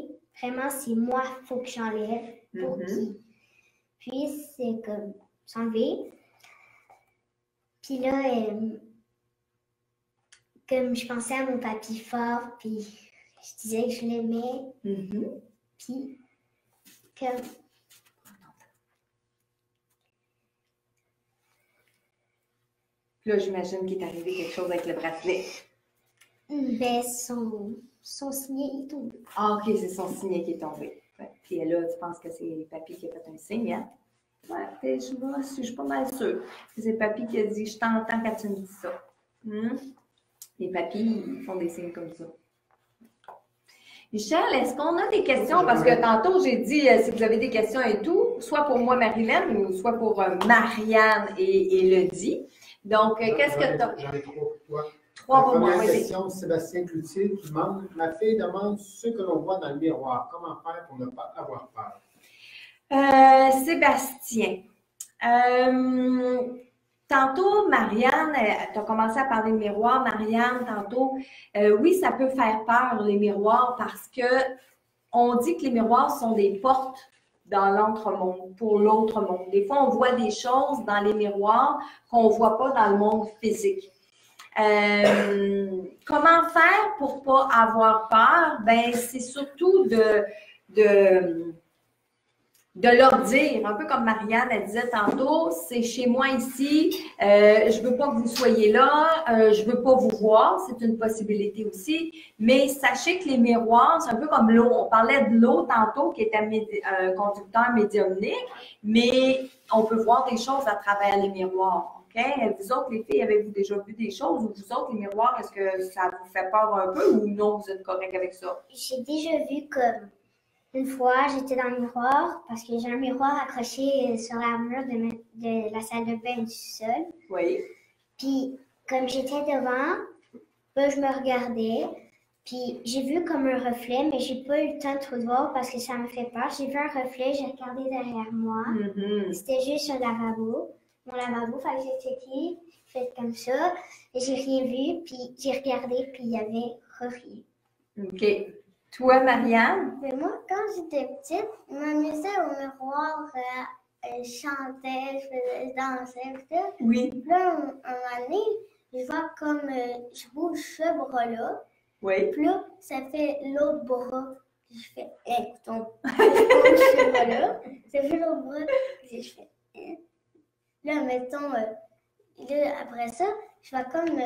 Vraiment, c'est moi, il faut que j'enlève pour qu'il puisse comme s'enlever. Puis là, comme je pensais à mon papy fort, puis je disais que je l'aimais. Puis, comme... Là, j'imagine qu'il est arrivé quelque chose avec le bracelet. Ben, son signet est tombé. Ah, OK, c'est son signet qui est tombé. Puis là, tu penses que c'est papy qui a fait un signe, hein? Ouais, je suis pas mal sûre que c'est papy qui a dit « Je t'entends quand tu me dis ça. » Les papys, ils font des signes comme ça. Michel, est-ce qu'on a des questions? Parce que tantôt, j'ai dit si vous avez des questions et tout, soit pour moi, Marilyn, ou soit pour Marianne et Elodie. Donc, qu'est-ce que tu as? J'en ai 3 pour toi. Trois pour moi, première question, Sébastien Cloutier qui demande « Ma fille demande ce que l'on voit dans le miroir. Comment faire pour ne pas avoir peur? » Sébastien. Tantôt, Marianne, tu as commencé à parler de miroir. Marianne, tantôt, oui, ça peut faire peur, les miroirs, parce que on dit que les miroirs sont des portes dans l'autre-monde, pour l'autre monde. Des fois, on voit des choses dans les miroirs qu'on ne voit pas dans le monde physique. Comment faire pour ne pas avoir peur? Ben, c'est surtout de leur dire, un peu comme Marianne, elle disait tantôt, c'est chez moi ici, je veux pas que vous soyez là, je veux pas vous voir, c'est une possibilité aussi, mais sachez que les miroirs, c'est un peu comme l'eau, on parlait de l'eau tantôt qui est un conducteur médiumnique, mais on peut voir des choses à travers les miroirs. Okay? Vous autres, les filles, avez-vous déjà vu des choses? Ou vous autres, les miroirs, est-ce que ça vous fait peur un peu ou non, vous êtes correct avec ça? J'ai déjà vu comme une fois, j'étais dans le miroir parce que j'ai un miroir accroché sur la mur de la salle de bain du sol. Oui. Puis, comme j'étais devant, là, je me regardais. Puis, j'ai vu comme un reflet, mais j'ai pas eu le temps de tout voir parce que ça me fait peur. J'ai vu un reflet, j'ai regardé derrière moi. C'était juste un lavabo. Mon lavabo, fallait que j'ai checké, fait comme ça. Et j'ai rien vu, puis j'ai regardé, puis il y avait rien. OK. Toi, Marianne? Mais moi, quand j'étais petite, je m'amusais au miroir, je chantais, je dansais, tout. Oui. Puis là, un moment donné, je vois comme je bouge ce bras-là. Oui. Puis là, ça fait l'autre bras. Je fais, écoutons, je bouge ce bras-là. Ça fait l'autre bras. Puis je fais, Là, mettons, là, après ça, je vois comme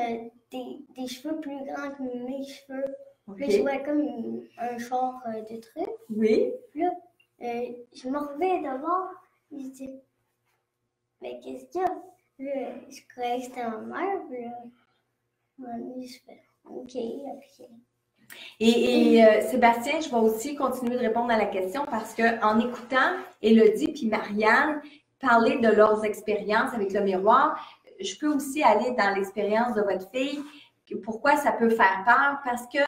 des cheveux plus grands que mes cheveux. Okay. Là, je vois comme un genre de truc. Oui. Puis là, je me reviens devant. Je dis, mais qu'est-ce qu'il y a? Là, je croyais que c'était ma mère. Puis là, je fais, OK, OK. Et Sébastien, je vais aussi continuer de répondre à la question parce qu'en écoutant Élodie puis Marianne parler de leurs expériences avec le miroir, je peux aussi aller dans l'expérience de votre fille. Pourquoi ça peut faire peur? Parce que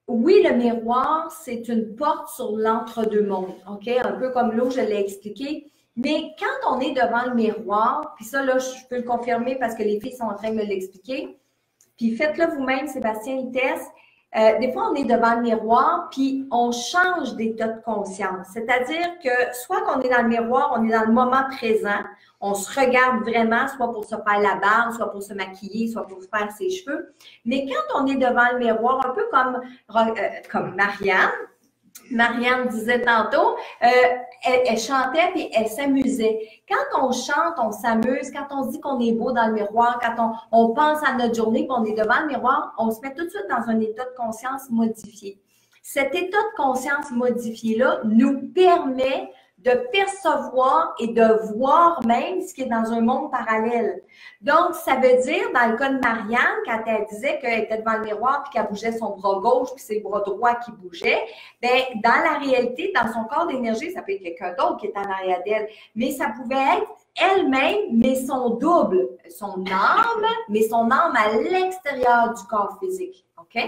oui, le miroir, c'est une porte sur l'entre-deux-mondes, OK? Un peu comme l'eau, je l'ai expliqué. Mais quand on est devant le miroir, puis ça, là, je peux le confirmer parce que les filles sont en train de me l'expliquer, puis faites-le vous-même, Sébastien, il teste. Des fois, on est devant le miroir, puis on change d'état de conscience. C'est-à-dire que soit qu'on est dans le miroir, on est dans le moment présent, on se regarde vraiment, soit pour se faire la barbe, soit pour se maquiller, soit pour faire ses cheveux. Mais quand on est devant le miroir, un peu comme Marianne, Marianne disait tantôt, elle chantait puis elle s'amusait. Quand on chante, on s'amuse. Quand on se dit qu'on est beau dans le miroir, quand on pense à notre journée et qu'on est devant le miroir, on se met tout de suite dans un état de conscience modifié. Cet état de conscience modifié-là nous permet de percevoir et de voir même ce qui est dans un monde parallèle. Donc, ça veut dire, dans le cas de Marianne, quand elle disait qu'elle était devant le miroir puis qu'elle bougeait son bras gauche puis ses bras droits qui bougeaient, bien, dans la réalité, dans son corps d'énergie, ça peut être quelqu'un d'autre qui est en arrière d'elle, mais ça pouvait être elle-même, mais son double, son âme, mais son âme à l'extérieur du corps physique. OK?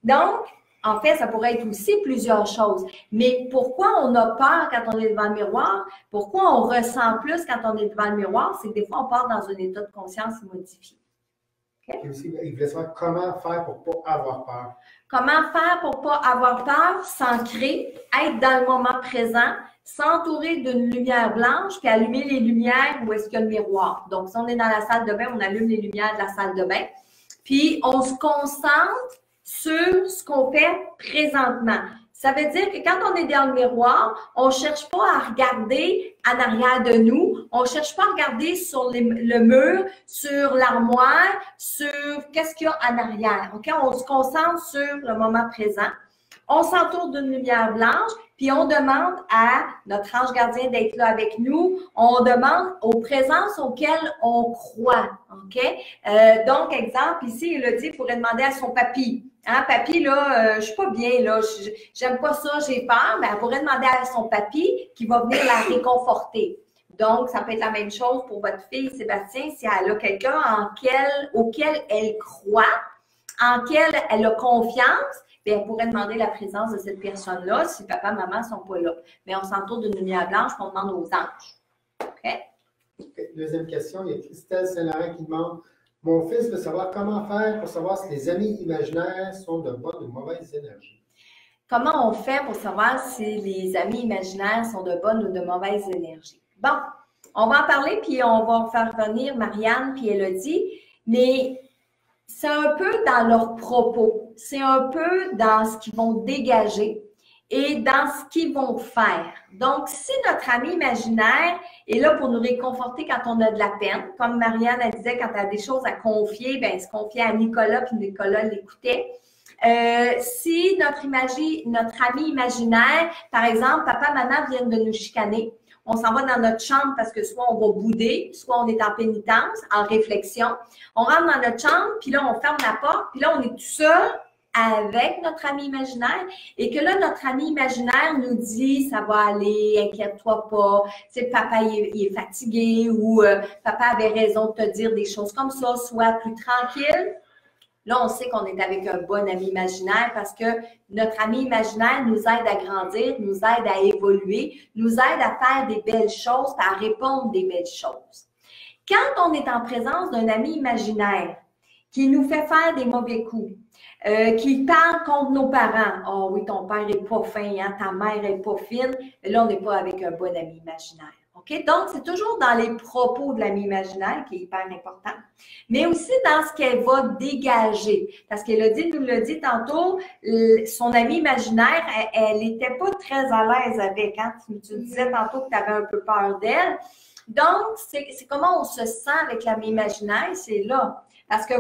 Donc, en fait, ça pourrait être aussi plusieurs choses. Mais pourquoi on a peur quand on est devant le miroir? Pourquoi on ressent plus quand on est devant le miroir? C'est que des fois, on part dans un état de conscience modifié. Okay? Et aussi, il voulait savoir comment faire pour ne pas avoir peur. Comment faire pour ne pas avoir peur? S'ancrer, être dans le moment présent, s'entourer d'une lumière blanche, puis allumer les lumières où est-ce qu'il y a le miroir. Donc, si on est dans la salle de bain, on allume les lumières de la salle de bain. Puis, on se concentre sur ce qu'on fait présentement. Ça veut dire que quand on est dans le miroir, on ne cherche pas à regarder en arrière de nous, on ne cherche pas à regarder sur le mur, sur l'armoire, sur qu'est-ce qu'il y a en arrière. Okay? On se concentre sur le moment présent. On s'entoure d'une lumière blanche, puis on demande à notre ange gardien d'être là avec nous. On demande aux présences auxquelles on croit. OK? Donc, exemple, ici, Élodie pourrait demander à son papy. Hein, papy, là, je suis pas bien, là, j'aime pas ça, j'ai peur. Mais elle pourrait demander à son papy qui va venir la réconforter. Donc, ça peut être la même chose pour votre fille, Sébastien, si elle a quelqu'un auquel elle croit, en quel elle a confiance, bien, elle pourrait demander la présence de cette personne-là si papa et maman ne sont pas là. Mais on s'entoure d'une lumière blanche qu'on demande aux anges. OK? Deuxième question, il y a Christelle Saint-Laurent qui demande « Mon fils veut savoir comment faire pour savoir si les amis imaginaires sont de bonnes ou de mauvaises énergies. » Comment on fait pour savoir si les amis imaginaires sont de bonnes ou de mauvaises énergies? Bon, on va en parler, puis on va faire venir Marianne puis Élodie, mais c'est un peu dans leurs propos, c'est un peu dans ce qu'ils vont dégager. et dans ce qu'ils vont faire. Donc, si notre ami imaginaire est là pour nous réconforter quand on a de la peine, comme Marianne elle disait, quand elle a des choses à confier, ben, elle se confiait à Nicolas, puis Nicolas l'écoutait. Si notre ami imaginaire, par exemple, papa, maman viennent de nous chicaner, on s'en va dans notre chambre parce que soit on va bouder, soit on est en pénitence, en réflexion. On rentre dans notre chambre, puis là, on ferme la porte, puis là, on est tout seul avec notre ami imaginaire et que là, notre ami imaginaire nous dit « ça va aller, inquiète-toi pas, c'est papa, il est fatigué » ou papa avait raison de te dire des choses comme ça, sois plus tranquille ». Là, on sait qu'on est avec un bon ami imaginaire parce que notre ami imaginaire nous aide à grandir, nous aide à évoluer, nous aide à faire des belles choses, à répondre des belles choses. Quand on est en présence d'un ami imaginaire qui nous fait faire des mauvais coups, qui parle contre nos parents, « oh oui, ton père est pas fin, hein, ta mère est pas fine », là, on n'est pas avec un bon ami imaginaire. Okay? Donc, c'est toujours dans les propos de l'ami imaginaire qui est hyper important, mais aussi dans ce qu'elle va dégager. Parce qu'elle nous l'a dit tantôt, son ami imaginaire, elle n'était pas très à l'aise avec. Hein? Tu disais tantôt que tu avais un peu peur d'elle. Donc, c'est comment on se sent avec l'ami imaginaire, c'est là. Parce que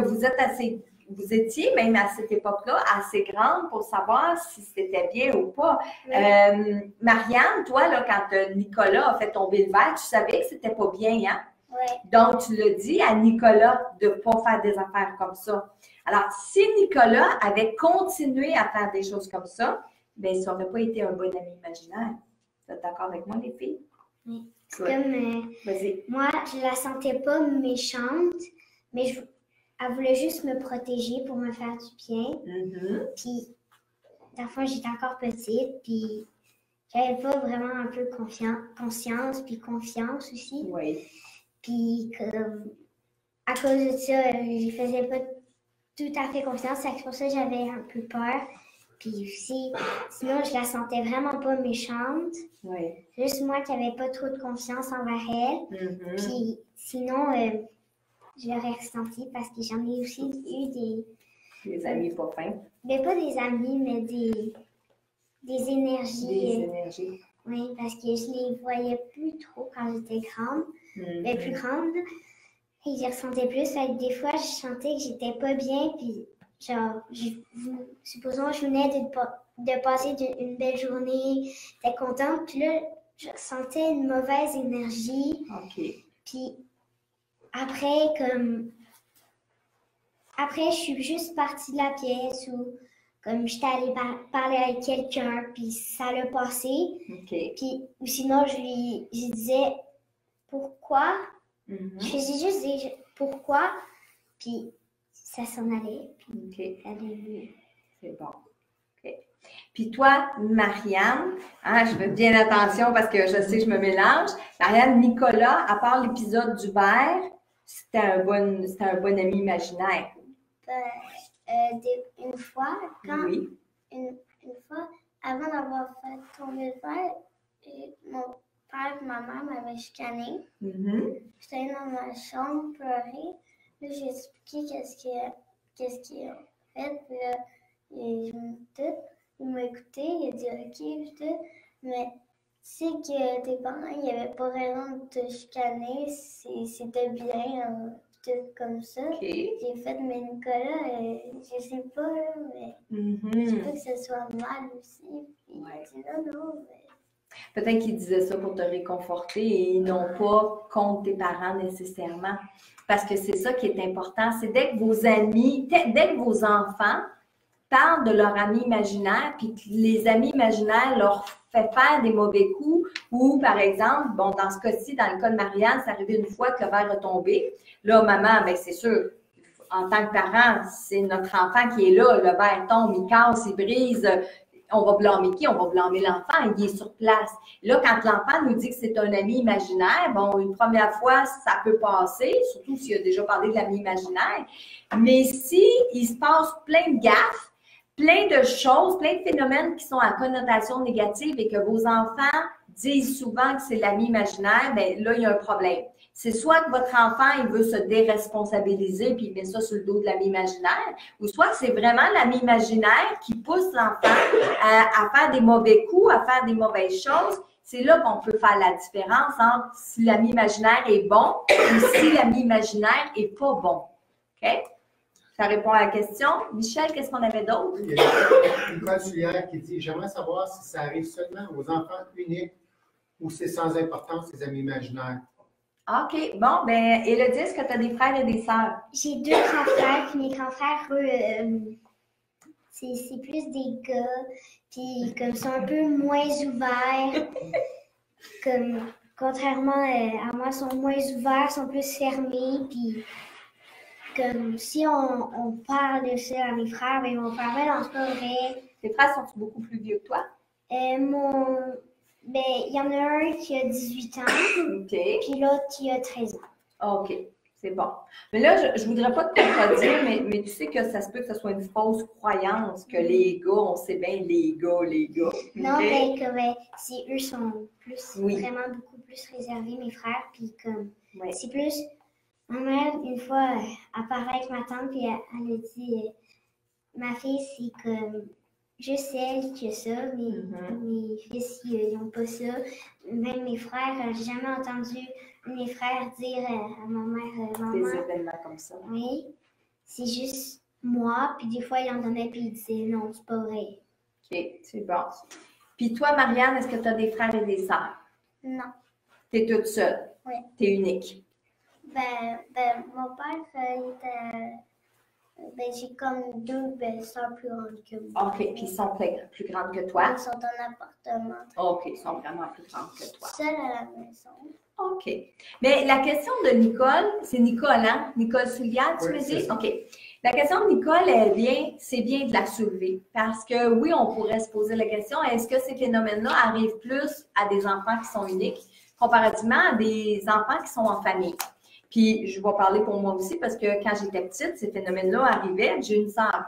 vous étiez même à cette époque-là assez grande pour savoir si c'était bien ou pas. Oui. Marianne, toi, là, quand Nicolas a fait tomber le verre, tu savais que c'était pas bien, hein? Oui. Donc, tu l'as dit à Nicolas de ne pas faire des affaires comme ça. Alors, si Nicolas avait continué à faire des choses comme ça, bien, ça n'aurait pas été un bon ami imaginaire. Vous êtes d'accord avec moi, les filles? Oui. Comme moi, je la sentais pas méchante, mais elle voulait juste me protéger pour me faire du bien. Mm-hmm. Puis, la fois, j'étais encore petite, puis j'avais pas vraiment un peu conscience, puis confiance aussi. Oui. Puis, à cause de ça, je faisais pas tout à fait confiance. C'est pour ça que j'avais un peu peur. Puis aussi, sinon, je la sentais vraiment pas méchante. Oui. Juste moi qui n'avais pas trop de confiance envers elle. Mm-hmm. Puis, sinon, je l'aurais ressenti parce que j'en ai aussi eu des amis pas fins. Mais pas des amis, mais des énergies. Des énergies. Oui, parce que je les voyais plus trop quand j'étais grande. Mm-hmm. Mais plus grande. Et je ressentais plus. Fait que des fois, je sentais que j'étais pas bien. Puis, genre, supposons que je venais de passer une belle journée, j'étais contente. Puis là, je sentais une mauvaise énergie. OK. Puis, Après, je suis juste partie de la pièce ou comme j'étais allée parler avec quelqu'un, puis ça l'a passé. Okay. Puis, ou sinon, je disais pourquoi. Mm-hmm. Je faisais juste dire pourquoi, puis ça s'en allait. Puis ça allait mieux. C'est bon. Okay. Puis toi, Marianne, hein, je fais bien attention parce que je sais que je me mélange. Marianne, Nicolas, à part l'épisode du verre, c'était un bon ami imaginaire. Une fois, une fois, avant d'avoir fait tomber le verre, mon père et ma mère m'avaient chicané. Mm-hmm. J'étais allée dans ma chambre pleurer. Là, j'ai expliqué qu'est-ce qu'il a fait. Puis là, il m'a écouté, il a dit OK, tout, mais tu sais que tes parents, ils n'avaient pas raison de te chicaner, c'était bien, tout comme ça. Okay. J'ai fait, mais Nicolas, je sais pas, mais je sais pas que ce soit mal aussi. Puis il dit non, mais... Peut-être qu'il disait ça pour te réconforter et non pas contre tes parents nécessairement. Parce que c'est ça qui est important, c'est dès que vos enfants parlent de leur ami imaginaire, puis que les amis imaginaires leur fait faire des mauvais coups, ou par exemple, bon, dans ce cas-ci, dans le cas de Marianne, c'est arrivé une fois que le verre a tombé. Là, maman, bien c'est sûr, en tant que parent, c'est notre enfant qui est là, le verre tombe, il casse, il brise, on va blâmer qui? On va blâmer l'enfant, il est sur place. Là, quand l'enfant nous dit que c'est un ami imaginaire, bon, une première fois, ça peut passer, surtout s'il a déjà parlé de l'ami imaginaire, mais si il se passe plein de gaffes, plein de choses, plein de phénomènes qui sont à connotation négative et que vos enfants disent souvent que c'est l'ami imaginaire, bien là, il y a un problème. C'est soit que votre enfant, il veut se déresponsabiliser puis il met ça sur le dos de l'ami imaginaire, ou soit que c'est vraiment l'ami imaginaire qui pousse l'enfant à faire des mauvais coups, à faire des mauvaises choses. C'est là qu'on peut faire la différence entre si l'ami imaginaire est bon ou si l'ami imaginaire est pas bon. OK? Ça répond à la question. Michel, qu'est-ce qu'on avait d'autre? Il y a une consulière qui dit « J'aimerais savoir si ça arrive seulement aux enfants uniques ou c'est sans importance, les amis imaginaires. » OK. Bon, ben, Élodie, est-ce que tu as des frères et des sœurs? J'ai 2 grands frères, puis mes grands frères, eux, c'est plus des gars, puis comme ils sont un peu moins ouverts, comme contrairement à moi, ils sont moins ouverts, sont plus fermés, puis comme si on parle de ça à mes frères, ben ils vont faire « non, c'est pas vrai ». Tes frères sont beaucoup plus vieux que toi? Ben, il y en a un qui a 18 ans, OK. puis l'autre qui a 13 ans. OK. C'est bon. Mais là, je ne voudrais pas te contredire, mais tu sais que ça se peut que ce soit une fausse croyance que les gars, on sait bien les gars. Non, Okay? mais comme eux sont plus, vraiment beaucoup plus réservés, mes frères, puis comme, c'est plus, ma mère, une fois, elle parlait avec ma tante, puis elle a dit, ma fille, c'est comme, juste elle qui a ça, mais mes fils, ils n'ont pas ça. Même mes frères, j'ai jamais entendu mes frères dire à ma mère, maman. Des événements comme ça. Oui, c'est juste moi, puis des fois, il en donnait, puis il disait non, c'est pas vrai. OK, c'est bon. Puis toi, Marianne, est-ce que tu as des frères et des sœurs? Non. Tu es toute seule? Oui. Tu es unique? Ben, mon père, il était. Ben, j'ai comme 2 sœurs plus grandes que moi. OK, puis ils sont plus grandes que toi? Ils sont en appartement. OK, ils sont vraiment plus grandes que toi. Seule à la maison. OK. Mais la question de Nicole, c'est Nicole, hein? Nicole Soulière, tu me dis? OK. La question de Nicole, c'est bien de la soulever. Parce que oui, on pourrait se poser la question, est-ce que ces phénomènes-là arrivent plus à des enfants qui sont uniques comparativement à des enfants qui sont en famille? Puis, je vais parler pour moi aussi parce que quand j'étais petite, ces phénomènes-là arrivaient. J'ai une sœur.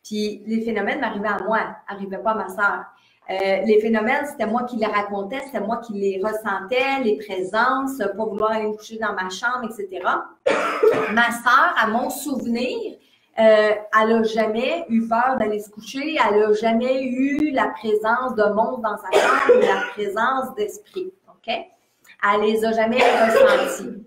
Puis, les phénomènes m'arrivaient à moi, n'arrivaient pas à ma sœur. Les phénomènes, c'était moi qui les racontais, c'était moi qui les ressentais, les présences, pas vouloir aller me coucher dans ma chambre, etc. Ma sœur, à mon souvenir, elle n'a jamais eu peur d'aller se coucher, elle n'a jamais eu la présence de monstres dans sa chambre, la présence d'esprit. OK? Elle les a jamais ressentis.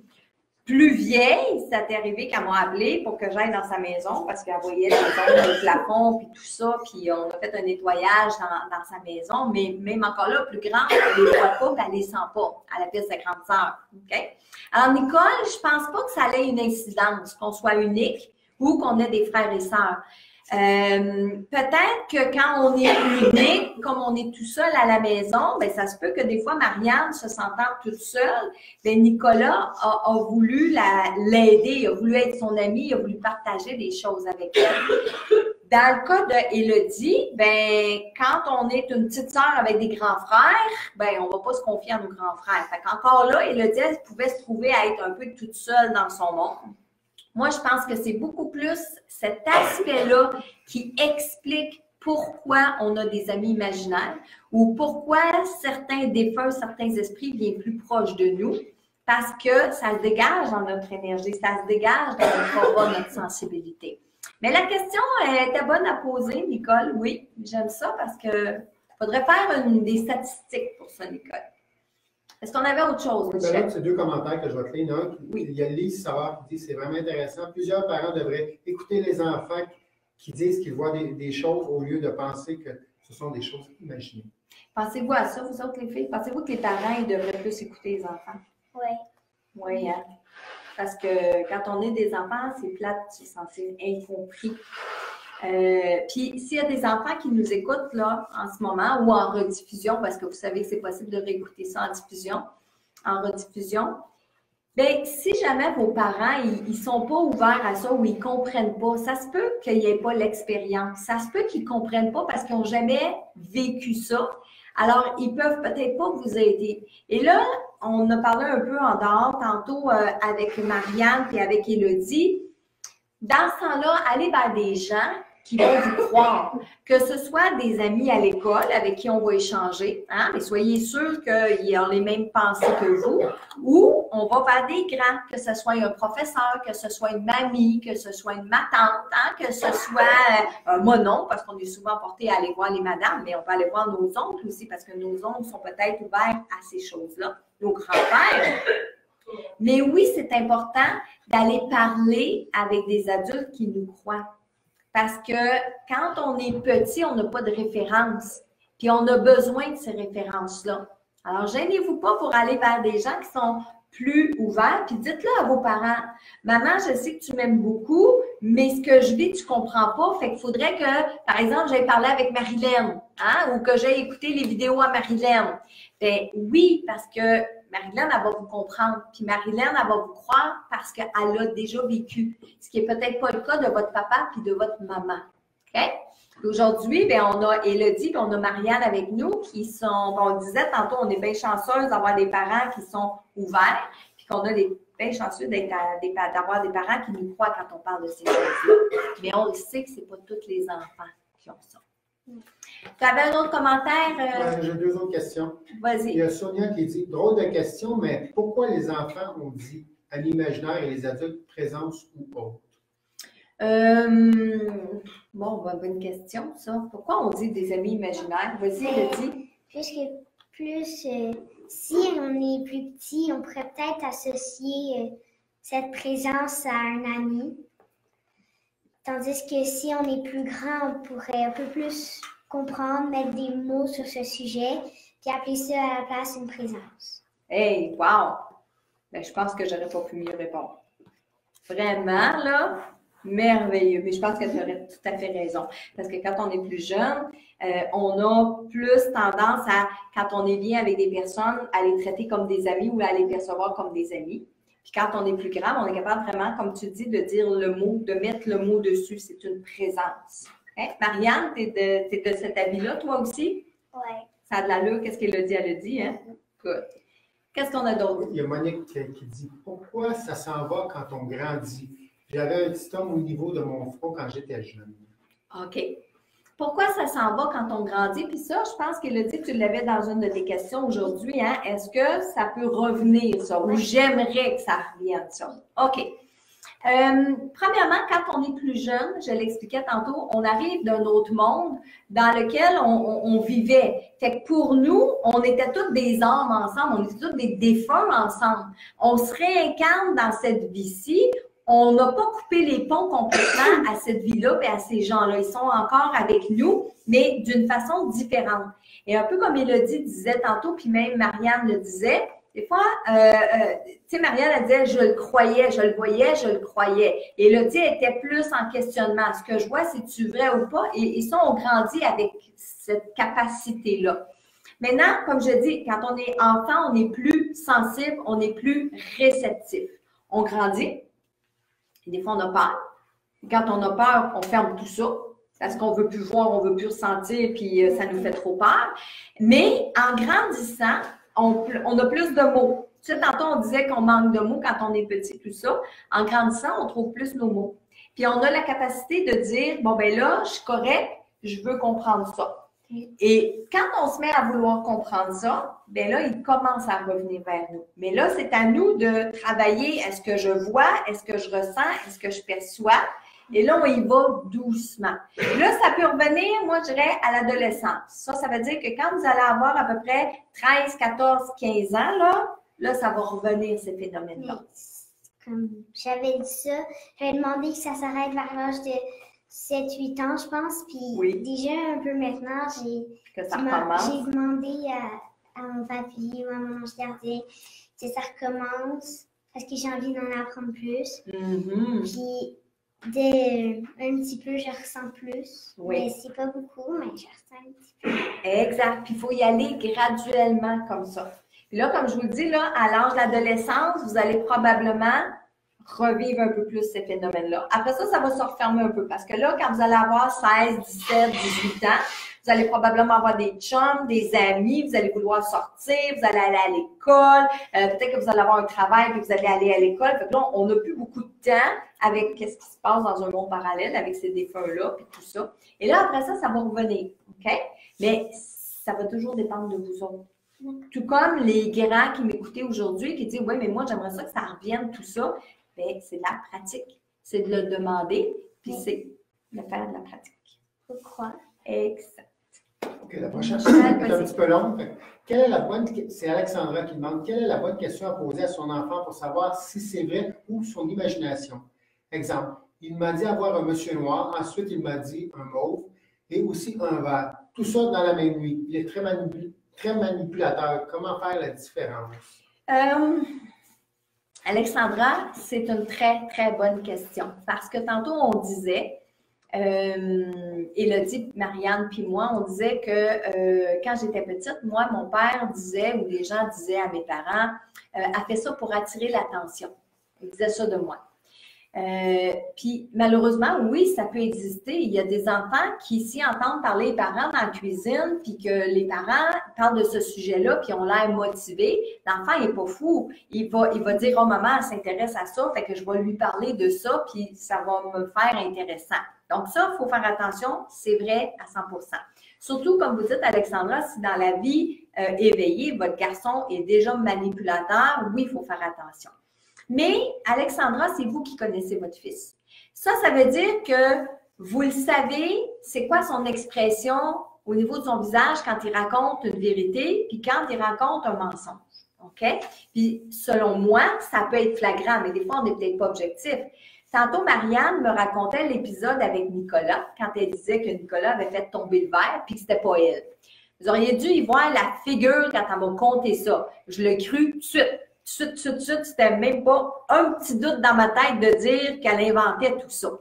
Plus vieille, ça t'est arrivé qu'elle m'a appelé pour que j'aille dans sa maison parce qu'elle voyait les ongles, le plafond, puis tout ça, puis on a fait un nettoyage dans sa maison, mais même encore là, plus grande, elle les voit pas, puis elle les sent pas. Elle appelle sa grande sœur. OK? Alors, Nicole, je pense pas que ça ait une incidence, qu'on soit unique ou qu'on ait des frères et sœurs. Peut-être que quand on est unique, comme on est tout seul à la maison, ben ça se peut que des fois Marianne se sentant toute seule, ben Nicolas a voulu l'aider, a voulu être son ami, a voulu partager des choses avec elle. Dans le cas de Élodie, ben quand on est une petite sœur avec des grands frères, ben on va pas se confier à nos grands frères. Fait qu'encore là, Élodie, elle pouvait se trouver à être un peu toute seule dans son monde. Moi, je pense que c'est beaucoup plus cet aspect-là qui explique pourquoi on a des amis imaginaires ou pourquoi certains défunts, certains esprits viennent plus proches de nous parce que ça se dégage dans notre énergie, ça se dégage dans notre aura, notre sensibilité. Mais la question était bonne à poser, Nicole. Oui, j'aime ça parce que faudrait faire des statistiques pour ça, Nicole. Est-ce qu'on avait autre chose, Michel? C'est 2 commentaires que je vais te lire. Il y a Lise Savard qui dit c'est vraiment intéressant. Plusieurs parents devraient écouter les enfants qui disent qu'ils voient des choses au lieu de penser que ce sont des choses imaginées. Pensez-vous à ça, vous autres, les filles? Pensez-vous que les parents ils devraient plus écouter les enfants? Oui. Oui, hein? Parce que quand on est des enfants, c'est plate, c'est censé être incompris. Puis, s'il y a des enfants qui nous écoutent là en ce moment ou en rediffusion, parce que vous savez que c'est possible de réécouter ça en rediffusion, bien, si jamais vos parents, ils ne sont pas ouverts à ça ou ils ne comprennent pas, ça se peut qu'il n'y ait pas l'expérience. Ça se peut qu'ils ne comprennent pas parce qu'ils n'ont jamais vécu ça. Alors, ils ne peuvent peut-être pas vous aider. Et là, on a parlé un peu en dehors tantôt avec Marianne et avec Élodie. Dans ce temps-là, allez vers des gens qui vont vous croire, que ce soit des amis à l'école avec qui on va échanger, hein, mais soyez sûrs qu'ils ont les mêmes pensées que vous, ou on va vers des grands, que ce soit un professeur, que ce soit une mamie, que ce soit une ma tante, hein, que ce soit un monon, parce qu'on est souvent porté à aller voir les madames, mais on peut aller voir nos oncles aussi, parce que nos oncles sont peut-être ouverts à ces choses-là, nos grands-pères. Mais oui, c'est important d'aller parler avec des adultes qui nous croient. Parce que quand on est petit, on n'a pas de référence. Puis on a besoin de ces références-là. Alors, gênez-vous pas pour aller vers des gens qui sont plus ouverts. Puis dites-le à vos parents. Maman, je sais que tu m'aimes beaucoup, mais ce que je vis, tu comprends pas. Fait qu'il faudrait que, par exemple, j'aille parler avec Marilyn, hein, ou que j'aille écouter les vidéos à Marilyn. Ben oui, parce que Marilyn, elle va vous comprendre. Puis Marilyn, elle va vous croire parce qu'elle a déjà vécu. Ce qui n'est peut-être pas le cas de votre papa puis de votre maman. OK? Aujourd'hui, bien, on a Élodie et on a Marianne avec nous qui sont, bon, on disait tantôt, on est bien chanceuses d'avoir des parents qui sont ouverts puis qu'on a bien chanceux d'avoir des parents qui nous croient quand on parle de ces choses-là. Mais on le sait que ce n'est pas tous les enfants qui ont ça. Tu avais un autre commentaire? J'ai deux autres questions. Vas-y. Il y a Sonia qui dit, drôle de question, mais pourquoi les enfants ont dit à l'imaginaire et les adultes présence ou autre? Bon, bonne question, ça. Pourquoi on dit des amis imaginaires? Vas-y, Elodie. Si on est plus petit, on pourrait peut-être associer cette présence à un ami. Tandis que si on est plus grand, on pourrait un peu plus comprendre, mettre des mots sur ce sujet, puis appeler ça à la place une présence. Hey, wow! Ben, je pense que j'aurais pas pu mieux répondre. Vraiment, là, merveilleux. Mais je pense que tu aurais tout à fait raison. Parce que quand on est plus jeune, on a plus tendance à, quand on est bien avec des personnes, à les traiter comme des amis ou à les percevoir comme des amis. Puis quand on est plus grand, on est capable vraiment, comme tu dis, de dire le mot, de mettre le mot dessus. C'est une présence. Hein? Marianne, tu es de cet avis-là, toi aussi? Oui. Ça a de l'allure. Qu'est-ce qu'elle a dit? Elle a dit, hein? Good. Qu'est-ce qu'on a d'autre? Il y a Monique qui dit, pourquoi ça s'en va quand on grandit? J'avais un petit homme au niveau de mon front quand j'étais jeune. OK. Pourquoi ça s'en va quand on grandit? Puis ça, je pense qu'elle a dit que tu l'avais dans une de tes questions aujourd'hui. Hein? Est-ce que ça peut revenir, ça? Ou j'aimerais que ça revienne, ça? OK. Premièrement, quand on est plus jeune, je l'expliquais tantôt, on arrive d'un autre monde dans lequel on vivait. Fait que pour nous, on était toutes des âmes ensemble, on était toutes des défunts ensemble. On se réincarne dans cette vie-ci. On n'a pas coupé les ponts complètement à cette vie-là et à ces gens-là. Ils sont encore avec nous, mais d'une façon différente. Et un peu comme Élodie disait tantôt, puis même Marianne le disait, des fois, tu sais, Marianne, elle disait, je le croyais, je le voyais, je le croyais. Et Élodie était plus en questionnement. Ce que je vois, c'est-tu vrai ou pas? Et ça, on grandit avec cette capacité-là. Maintenant, comme je dis, quand on est enfant, on est plus sensible, on est plus réceptif. On grandit. Et des fois, on a peur. Et quand on a peur, on ferme tout ça. Parce qu'on ne veut plus voir, on ne veut plus ressentir, puis ça nous fait trop peur. Mais en grandissant, on a plus de mots. Tu sais, tantôt, on disait qu'on manque de mots quand on est petit, tout ça. En grandissant, on trouve plus nos mots. Puis on a la capacité de dire, bon, ben là, je suis correct, je veux comprendre ça. Et quand on se met à vouloir comprendre ça, bien là, il commence à revenir vers nous. Mais là, c'est à nous de travailler. Est-ce que je vois? Est-ce que je ressens? Est-ce que je perçois? Et là, on y va doucement. Là, ça peut revenir, moi, je dirais, à l'adolescence. Ça veut dire que quand vous allez avoir à peu près 13, 14, 15 ans, là, ça va revenir, ces phénomènes-là. Comme j'avais dit ça, j'avais demandé que ça s'arrête vers l'âge de 7-8 ans, je pense. Puis déjà, un peu maintenant, j'ai demandé à mon papy ou à mon ange gardien que ça recommence parce que j'ai envie d'en apprendre plus. Puis, un petit peu, je ressens plus. Oui. Mais c'est pas beaucoup, mais je ressens un petit peu. Exact. Puis, il faut y aller graduellement comme ça. Puis là, comme je vous le dis, là, à l'âge de l'adolescence, vous allez probablement revivre un peu plus ces phénomènes-là. Après ça, ça va se refermer un peu parce que là, quand vous allez avoir 16, 17, 18 ans, vous allez probablement avoir des chums, des amis, vous allez vouloir sortir, vous allez aller à l'école, peut-être que vous allez avoir un travail et vous allez aller à l'école. Fait que là, on n'a plus beaucoup de temps avec ce qui se passe dans un monde parallèle, avec ces défunts-là, puis tout ça. Et là, après ça, ça va revenir, OK? Mais ça va toujours dépendre de vous autres. Tout comme les grands qui m'écoutaient aujourd'hui, qui disent « Oui, mais moi, j'aimerais ça que ça revienne, tout ça. » Bien, c'est de la pratique. C'est de le demander, puis c'est de faire de la pratique. Pourquoi? Exact. OK, la prochaine question est un petit peu longue. C'est Alexandra qui demande, quelle est la bonne question à poser à son enfant pour savoir si c'est vrai ou son imagination? Exemple, il m'a dit avoir un monsieur noir, ensuite il m'a dit un mauve et aussi un vert. Tout ça dans la même nuit. Il est très manipulateur. Comment faire la différence? Alexandra, c'est une très, très bonne question parce que tantôt, on disait, Élodie, Marianne puis moi, on disait que quand j'étais petite, moi, mon père disait, ou les gens disaient à mes parents, elle fait ça pour attirer l'attention. Ils disaient ça de moi. Puis malheureusement, oui, ça peut exister. Il y a des enfants qui, s'y entendent parler les parents dans la cuisine, puis que les parents parlent de ce sujet-là, puis ont l'air motivés, l'enfant, il n'est pas fou. Il va dire « Oh, maman, elle s'intéresse à ça, fait que je vais lui parler de ça, puis ça va me faire intéressant. » Donc ça, il faut faire attention, c'est vrai à 100%. Surtout, comme vous dites, Alexandra, si dans la vie éveillée, votre garçon est déjà manipulateur, oui, il faut faire attention. Mais, Alexandra, c'est vous qui connaissez votre fils. Ça veut dire que vous le savez, c'est quoi son expression au niveau de son visage quand il raconte une vérité, puis quand il raconte un mensonge. OK? Puis, selon moi, ça peut être flagrant, mais des fois, on n'est peut-être pas objectif. Tantôt, Marianne me racontait l'épisode avec Nicolas, quand elle disait que Nicolas avait fait tomber le verre, puis que c'était pas elle. Vous auriez dû y voir la figure quand elle m'a conté ça. Je l'ai cru tout de suite. Tout de suite, c'était même pas un petit doute dans ma tête de dire qu'elle inventait tout ça.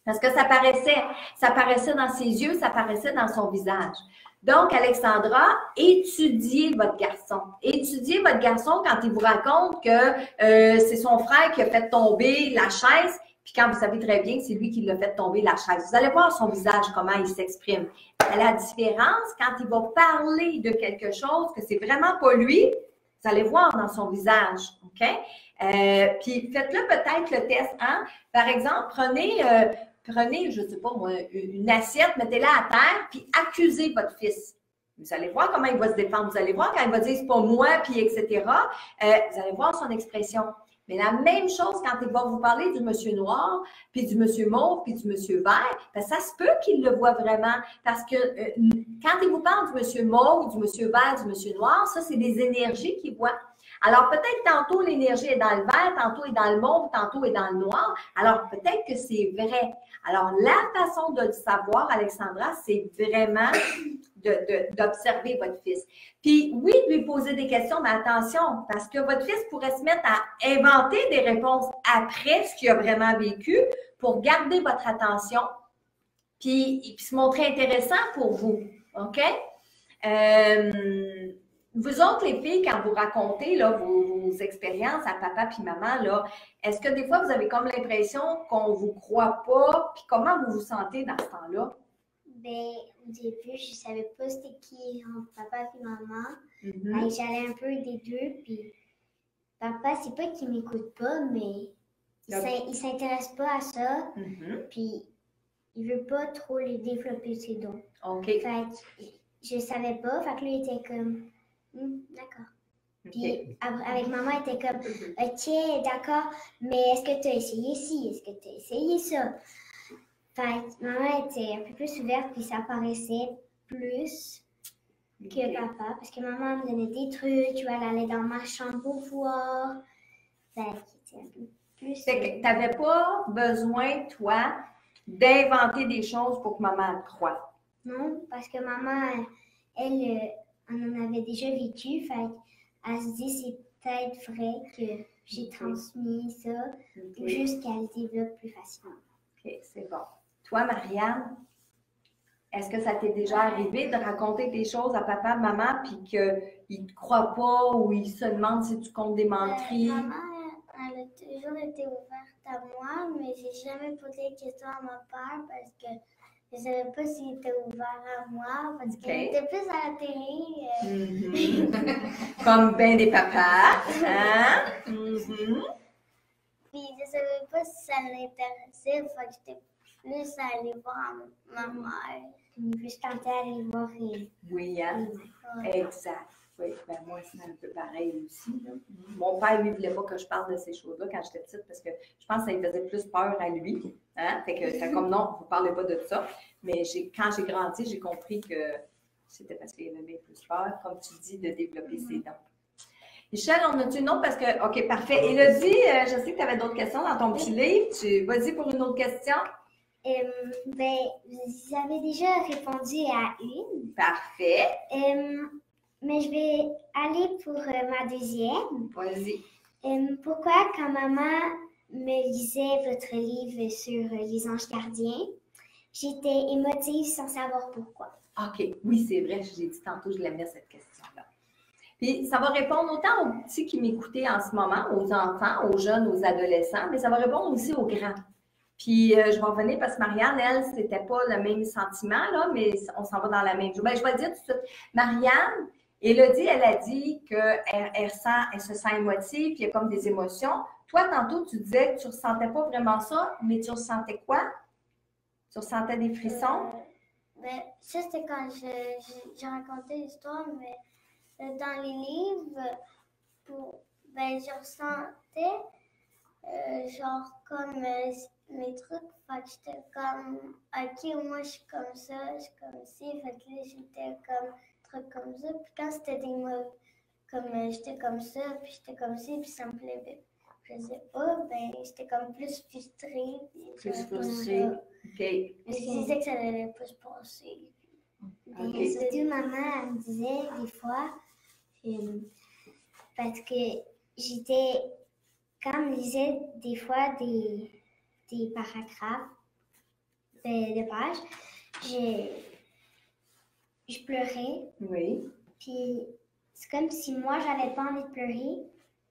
Parce que ça paraissait dans ses yeux, ça paraissait dans son visage. Donc, Alexandra, étudiez votre garçon. Étudiez votre garçon quand il vous raconte que c'est son frère qui a fait tomber la chaise, puis quand vous savez très bien que c'est lui qui l'a fait tomber la chaise. Vous allez voir son visage, comment il s'exprime. La différence, quand il va parler de quelque chose que c'est vraiment pas lui, vous allez voir dans son visage, OK? Puis faites-le peut-être le test, hein? Par exemple, prenez, je ne sais pas moi, une assiette, mettez-la à terre, puis accusez votre fils. Vous allez voir comment il va se défendre. Vous allez voir quand il va dire « c'est pas moi », puis etc. Vous allez voir son expression. Mais la même chose quand il va vous parler du monsieur noir, puis du monsieur mauve, puis du monsieur vert, bien, ça se peut qu'il le voit vraiment. Parce que quand il vous parle du monsieur mauve, du monsieur vert, du monsieur noir, ça, c'est des énergies qu'il voit. Alors, peut-être tantôt l'énergie est dans le vert, tantôt est dans le mauve, tantôt est dans le noir. Alors, peut-être que c'est vrai. Alors, la façon de le savoir, Alexandra, c'est vraiment d'observer votre fils. Puis, oui, de lui poser des questions, mais attention, parce que votre fils pourrait se mettre à inventer des réponses après ce qu'il a vraiment vécu pour garder votre attention, puis se montrer intéressant pour vous. OK? Vous autres, les filles, quand vous racontez là, vos expériences à papa puis maman, là, est-ce que des fois, vous avez comme l'impression qu'on ne vous croit pas? Puis comment vous vous sentez dans ce temps-là? Ben, au début, je ne savais pas c'était qui entre papa et maman. Ben, j'allais un peu des deux. Puis papa, c'est pas qu'il ne m'écoute pas, mais il ne s'intéresse pas à ça. Puis il ne veut pas trop les développer ses dons. OK. Fait que je ne savais pas. Fait que lui, il était comme... d'accord. Puis avec maman, elle était comme, OK, d'accord, mais est-ce que tu as essayé ci? Est-ce que tu as essayé ça? Fait que maman était un peu plus ouverte, puis ça paraissait plus que papa, parce que maman me donnait des trucs, elle allait dans ma chambre pour voir. Fait que c'était un peu plus... Fait que tu n'avais pas besoin, toi, d'inventer des choses pour que maman te croie. Non, parce que maman, elle on en avait déjà vécu, fait qu'elle se dit c'est peut-être vrai que j'ai transmis ça, ou juste qu'elle développe plus facilement. OK, c'est bon. Toi, Marianne, est-ce que ça t'est déjà arrivé de raconter des choses à papa, maman, puis qu'ils ne te croient pas ou ils se demandent si tu comptes des menteries? Maman, elle a toujours été ouverte à moi, mais j'ai jamais posé de questions à mon père parce que je ne savais pas s'il était ouvert à moi parce qu'il était plus à la télé. Comme ben des papas. Hein? Puis je ne savais pas si ça l'intéressait, fait que j'étais plus allée voir ma mère. Puis je tentais d'aller voir Oui, hein? Exact. Oui, ben moi, c'est un peu pareil aussi. Là. Mon père, lui, ne voulait pas que je parle de ces choses-là quand j'étais petite parce que je pense que ça lui faisait plus peur à lui. Hein? Fait que c'est comme non, vous ne parlez pas de ça. Mais quand j'ai grandi, j'ai compris que c'était parce qu'il avait bien plus peur, comme tu dis, de développer ses dents. Michel, on a-tu une autre? Parce que, OK, parfait. Élodie, je sais que tu avais d'autres questions dans ton petit livre. Vas-y pour une autre question. Ben, vous avez déjà répondu à une. Parfait. Mais je vais aller pour ma deuxième. Vas-y. Pourquoi, quand maman me lisait votre livre sur les anges gardiens, j'étais émotive sans savoir pourquoi? OK. Oui, c'est vrai. J'ai dit tantôt, je l'aimais cette question-là. Puis, ça va répondre autant aux petits qui m'écoutaient en ce moment, aux enfants, aux jeunes, aux adolescents, mais ça va répondre aussi aux grands. Puis, je vais revenir parce que Marianne, elle, c'était pas le même sentiment, là, mais on s'en va dans la même chose. Ben, je vais le dire tout de suite. Marianne, Élodie, elle a dit qu'elle se sent émotive, puis il y a comme des émotions. Toi, tantôt, tu disais que tu ne ressentais pas vraiment ça, mais tu ressentais quoi? Tu ressentais des frissons? Ben, ça, c'était quand j'ai raconté l'histoire, mais dans les livres, ben, je ressentais genre comme mes trucs, fait que j'étais comme, ok, moi je suis comme ça, je suis comme ci, fait que là j'étais comme truc comme ça, puis quand c'était des mots, comme j'étais comme ça, puis j'étais comme ci, puis ça me plaisait, je sais pas, ben j'étais comme plus frustrée. Plus frustrée, ok. Je disais que ça n'allait pas se passer. Okay. Surtout maman, elle me disait des fois, parce que j'étais, quand elle me lisait des fois des paragraphes de pages, je pleurais. Oui. Puis c'est comme si moi, j'avais pas envie de pleurer.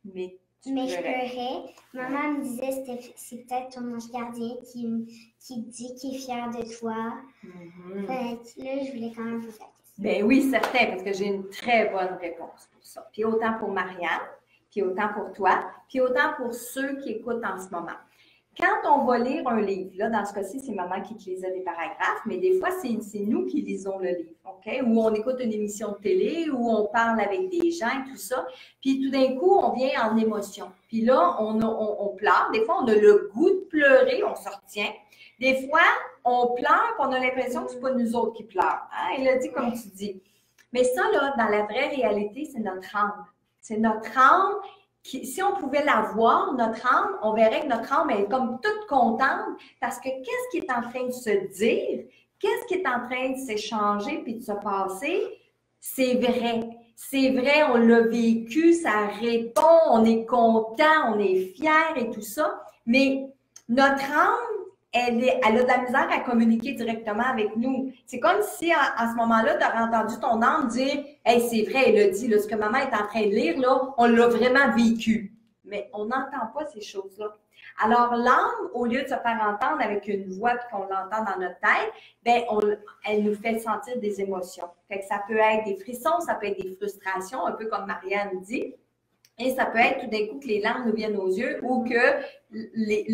Mais je pleurais. Maman me disait c'est peut-être ton ange gardien qui dit qu'il est fier de toi. Fait que là, je voulais quand même vous faire question. Ben oui, certain, parce que j'ai une très bonne réponse pour ça. Puis autant pour Marianne, puis autant pour toi, puis autant pour ceux qui écoutent en ce moment. Quand on va lire un livre, là, dans ce cas-ci, c'est maman qui te lisait des paragraphes, mais des fois, c'est nous qui lisons le livre, OK? Ou on écoute une émission de télé, ou on parle avec des gens et tout ça. Puis tout d'un coup, on vient en émotion. Puis là, on pleure. Des fois, on a le goût de pleurer, on se retient. Des fois, on pleure, puis on a l'impression que ce n'est pas nous autres qui pleurent. Hein? Elle a dit comme tu dis. Mais ça, là, dans la vraie réalité, c'est notre âme. C'est notre âme. Si on pouvait la voir, notre âme, on verrait que notre âme est comme toute contente parce que qu'est-ce qui est en train de se dire, qu'est-ce qui est en train de s'échanger puis de se passer, c'est vrai. C'est vrai, on l'a vécu, ça répond, on est content, on est fier et tout ça. Mais notre âme, elle a de la misère à communiquer directement avec nous. C'est comme si, à ce moment-là, tu aurais entendu ton âme dire « Hey, c'est vrai, elle a dit, là, ce que maman est en train de lire, là, on l'a vraiment vécu. » Mais on n'entend pas ces choses-là. Alors, l'âme, au lieu de se faire entendre avec une voix puis qu'on l'entend dans notre tête, ben, elle nous fait sentir des émotions. Fait que ça peut être des frissons, ça peut être des frustrations, un peu comme Marianne dit. Et ça peut être tout d'un coup que les larmes nous viennent aux yeux ou que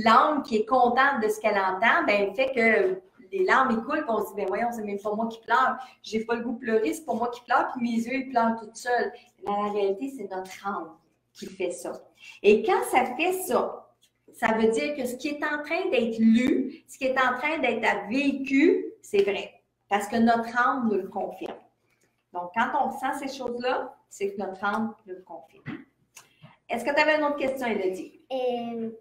l'âme qui est contente de ce qu'elle entend, ben, fait que les larmes ils coulent, puis on se dit, ben voyons, c'est même pas moi qui pleure, j'ai pas le goût de pleurer, c'est pas moi qui pleure, puis mes yeux, ils pleurent toutes seules. Mais la réalité, c'est notre âme qui fait ça. Et quand ça fait ça, ça veut dire que ce qui est en train d'être lu, ce qui est en train d'être vécu, c'est vrai. Parce que notre âme nous le confirme. Donc, quand on ressent ces choses-là, c'est que notre âme nous le confirme. Est-ce que tu avais une autre question, Élodie? Oui.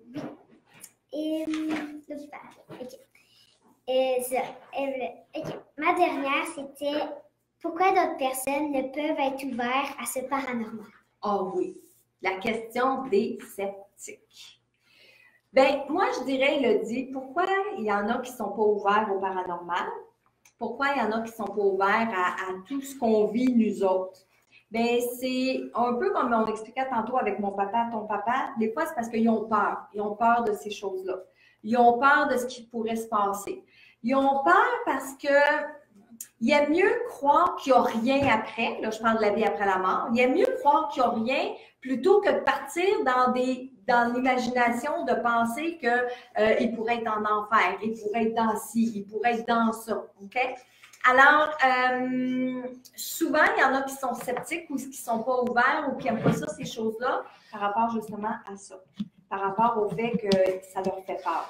OK. Ma dernière, c'était pourquoi d'autres personnes ne peuvent être ouvertes à ce paranormal? Oh oui, la question des sceptiques. Bien, moi, je dirais, Élodie, pourquoi il y en a qui ne sont pas ouverts au paranormal? Pourquoi il y en a qui ne sont pas ouverts à tout ce qu'on vit, nous autres? Bien, c'est un peu comme on expliquait tantôt avec mon papa, ton papa. Des fois, c'est parce qu'ils ont peur. Ils ont peur de ces choses-là. Ils ont peur de ce qui pourrait se passer. Ils ont peur parce que il aime mieux croire qu'il n'y a rien après. Là, je parle de la vie après la mort. Il aime mieux croire qu'il n'y a rien plutôt que de partir dans l'imagination, de penser qu'il pourrait être en enfer, il pourrait être dans ci, il pourrait être dans ça. OK? Alors, souvent, il y en a qui sont sceptiques ou qui ne sont pas ouverts ou qui n'aiment pas ça, ces choses-là, par rapport justement à ça, par rapport au fait que ça leur fait peur.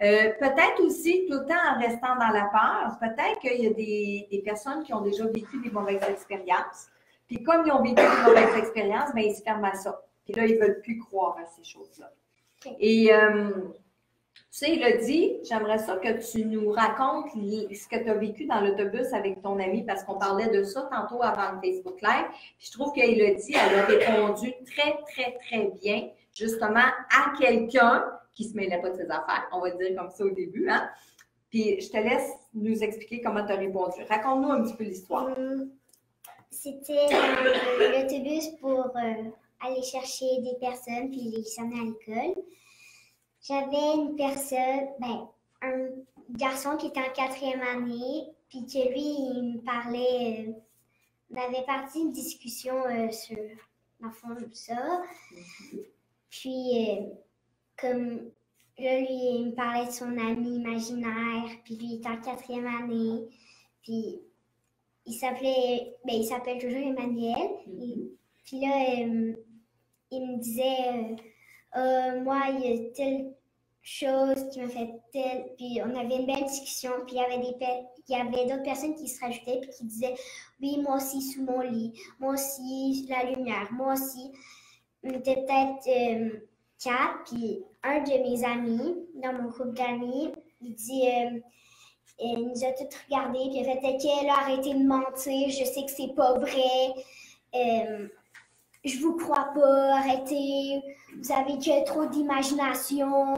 Peut-être aussi, tout le temps en restant dans la peur, peut-être qu'il y a des personnes qui ont déjà vécu des mauvaises expériences. Puis comme ils ont vécu des mauvaises expériences, bien, ils se ferment à ça. Puis là, ils ne veulent plus croire à ces choses-là. Okay. Et tu sais, il a dit, j'aimerais ça que tu nous racontes ce que tu as vécu dans l'autobus avec ton ami, parce qu'on parlait de ça tantôt avant le Facebook Live. Puis je trouve qu'il a dit, elle a répondu très, très, très bien, justement, à quelqu'un qui ne se mêlait pas de ses affaires, on va dire comme ça au début, hein? Puis je te laisse nous expliquer comment tu as répondu. Raconte-nous un petit peu l'histoire. C'était l'autobus pour aller chercher des personnes puis les amener à l'école. J'avais une personne, un garçon qui était en 4e année, puis que lui, il me parlait, on avait parti une discussion sur, dans le fond, ça. Puis, comme là, lui, il me parlait de son ami imaginaire, puis lui, il était en 4e année, puis il s'appelle toujours Emmanuel. Puis là, il me disait, moi, il y a telle chose qui m'a fait telle. Puis on avait une belle discussion, puis il y avait d'autres personnes qui se rajoutaient, puis qui disaient, oui, moi aussi sous mon lit, moi aussi la lumière, moi aussi. On était peut-être 4, puis un de mes amis, dans mon groupe d'amis, il dit, il nous a tous regardés, puis il a fait, OK, là, arrêtez de mentir, je sais que c'est pas vrai, je vous crois pas, arrêtez, vous avez que trop d'imagination,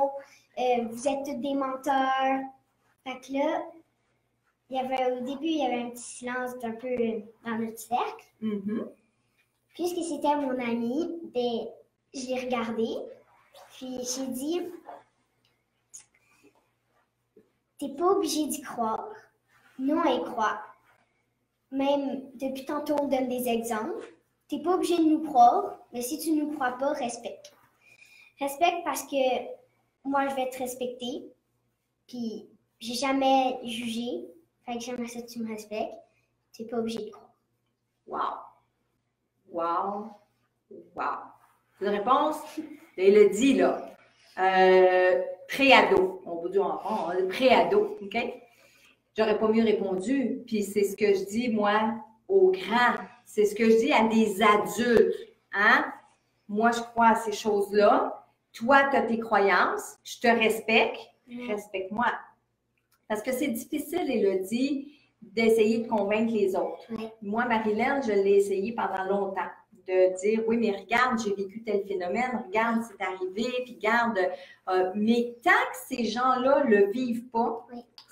vous êtes tous des menteurs. Fait que là, au début, il y avait un petit silence un peu dans notre cercle. Puisque c'était mon ami, je l'ai regardé, puis j'ai dit, t'es pas obligé d'y croire. Nous, on y croit. Même depuis tantôt, on donne des exemples. T'es pas obligé de nous croire, mais si tu nous crois pas, respecte. Respecte parce que moi, je vais te respecter. Puis, j'ai jamais jugé. Fait que j'aimerais ça que tu me respectes. T'es pas obligé de croire. Wow! Wow! Wow! Une réponse? Il a dit, là. Pré-ado. On vous dit enfant, pré-ado, OK? J'aurais pas mieux répondu. Puis c'est ce que je dis, moi, aux grands. C'est ce que je dis à des adultes. Hein? Moi, je crois à ces choses-là. Toi, tu as tes croyances. Je te respecte. Respecte-moi. Parce que c'est difficile, il a dit, d'essayer de convaincre les autres. Moi, Marilyn, je l'ai essayé pendant longtemps. De dire, oui, mais regarde, j'ai vécu tel phénomène, regarde, c'est arrivé, puis regarde. Mais tant que ces gens-là ne le vivent pas,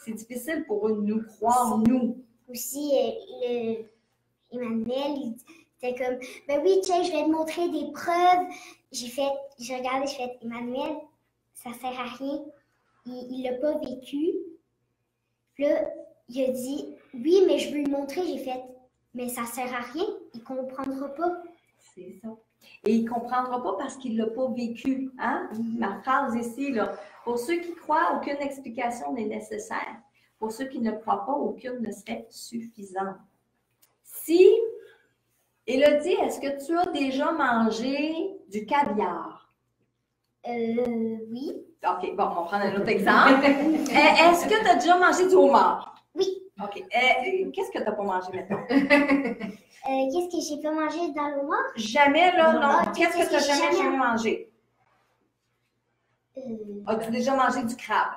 c'est difficile pour eux de nous croire, nous. Aussi, Emmanuel, il était comme, ben oui, tiens, je vais te montrer des preuves. J'ai regardé, je fais, Emmanuel, ça sert à rien. Il l'a pas vécu. Là, il a dit, oui, mais je veux lui montrer. J'ai fait, mais ça sert à rien. Il comprendra pas. C'est ça. Et il ne comprendra pas parce qu'il ne l'a pas vécu. Hein? Ma phrase ici, là. Pour ceux qui croient, aucune explication n'est nécessaire. Pour ceux qui ne croient pas, aucune ne serait suffisante. Si, Élodie, est-ce que tu as déjà mangé du caviar? Oui. OK, bon, on va prendre un autre exemple. Est-ce que tu as déjà mangé du homard? Oui. OK. Qu'est-ce que tu n'as pas mangé maintenant? Qu'est-ce que j'ai pas mangé dans le homard? Jamais, là, non. Qu'est-ce que tu n'as jamais mangé? As-tu déjà mangé du crabe?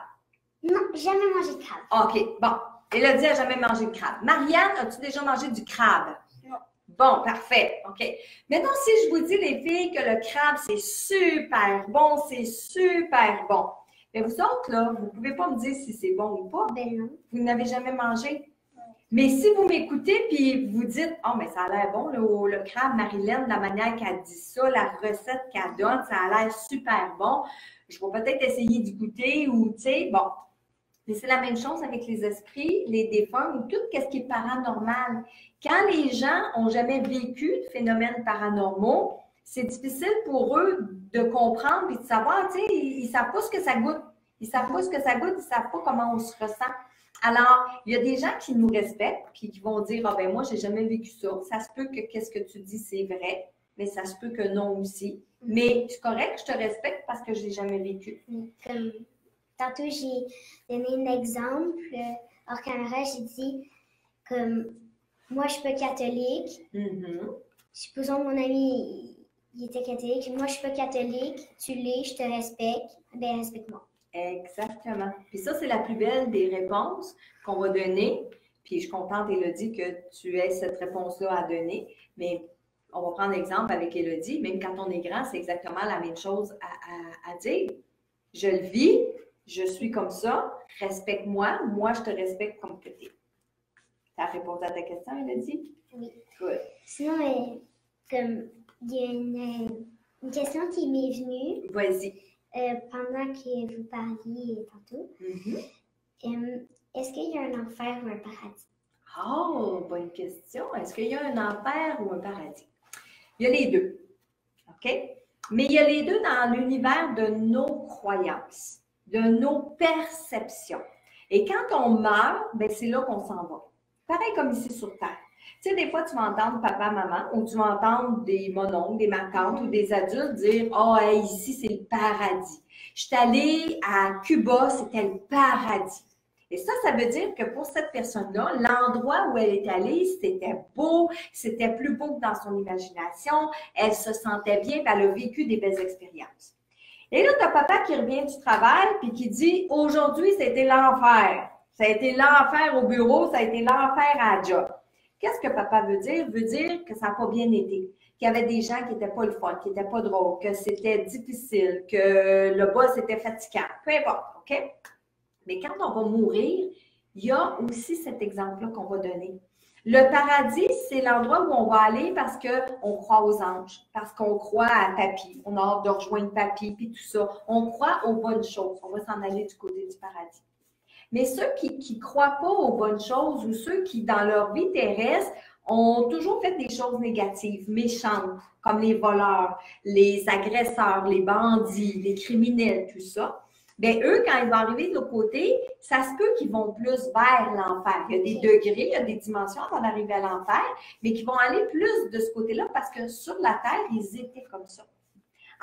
Non, jamais mangé de crabe. OK, bon. Élodie n'a jamais mangé de crabe. Marianne, as-tu déjà mangé du crabe? Non. Bon, parfait. OK. Maintenant, si je vous dis, les filles, que le crabe, c'est super bon, c'est super bon. Mais vous autres, là, vous ne pouvez pas me dire si c'est bon ou pas. Ben non. Vous n'avez jamais mangé. Mais si vous m'écoutez puis vous dites, oh, mais ça a l'air bon, le crabe, Marilyn, la manière qu'elle dit ça, la recette qu'elle donne, ça a l'air super bon. Je vais peut-être essayer d'y goûter ou, tu sais, bon. Puis c'est la même chose avec les esprits, les défunts ou tout ce qui est paranormal. Quand les gens n'ont jamais vécu de phénomènes paranormaux, c'est difficile pour eux de comprendre et de savoir, tu sais, ils ne savent pas ce que ça goûte. Ils ne savent pas ce que ça goûte, ils ne savent pas comment on se ressent. Alors, il y a des gens qui nous respectent puis qui vont dire, ah ben moi, j'ai jamais vécu ça. Ça se peut que qu'est-ce que tu dis, c'est vrai, mais ça se peut que non aussi. Mais c'est correct, je te respecte parce que je l'ai jamais vécu. Comme tantôt, j'ai donné un exemple. Hors caméra, j'ai dit comme moi, je suis pas catholique. Supposons mon ami, il était catholique. Moi, je suis pas catholique. Tu l'es, je te respecte. Ben, respecte-moi. Exactement. Puis ça, c'est la plus belle des réponses qu'on va donner. Puis je suis contente, Élodie, que tu aies cette réponse-là à donner. Mais on va prendre l'exemple avec Élodie. Même quand on est grand, c'est exactement la même chose à dire. Je le vis, je suis comme ça, respecte-moi, moi je te respecte comme que tu es. Tu as répondu à ta question, Élodie? Oui. Good. Sinon, comme il y a une question qui m'est venue. Vas-y. Pendant que vous parliez tantôt. Est-ce qu'il y a un enfer ou un paradis? Oh, bonne question. Est-ce qu'il y a un enfer ou un paradis? Il y a les deux. OK? Mais il y a les deux dans l'univers de nos croyances, de nos perceptions. Et quand on meurt, ben c'est là qu'on s'en va. Pareil comme ici sur Terre. Tu sais, des fois, tu vas entendre papa, maman, ou tu vas entendre des mononcles, des matantes ou des adultes dire « Ah, oh, ici, c'est le paradis. Je suis allée à Cuba, c'était le paradis. » Et ça veut dire que pour cette personne-là, l'endroit où elle est allée, c'était beau, c'était plus beau que dans son imagination, elle se sentait bien, puis elle a vécu des belles expériences. Et là, tu as papa qui revient du travail, puis qui dit « Aujourd'hui, c'était l'enfer. Ça a été l'enfer au bureau, ça a été l'enfer à la job. » Qu'est-ce que papa veut dire? Veut dire que ça n'a pas bien été, qu'il y avait des gens qui n'étaient pas le fun, qui n'étaient pas drôles, que c'était difficile, que le boss était fatigant, peu importe, OK? Mais quand on va mourir, il y a aussi cet exemple-là qu'on va donner. Le paradis, c'est l'endroit où on va aller parce qu'on croit aux anges, parce qu'on croit à Papy, on a hâte de rejoindre Papy, puis tout ça. On croit aux bonnes choses, on va s'en aller du côté du paradis. Mais ceux qui ne croient pas aux bonnes choses ou ceux qui, dans leur vie terrestre, ont toujours fait des choses négatives, méchantes, comme les voleurs, les agresseurs, les bandits, les criminels, tout ça, bien, eux, quand ils vont arriver de l'autre côté, ça se peut qu'ils vont plus vers l'enfer. Il y a des degrés, il y a des dimensions avant d'arriver à l'enfer, mais qui vont aller plus de ce côté-là parce que sur la terre, ils étaient comme ça.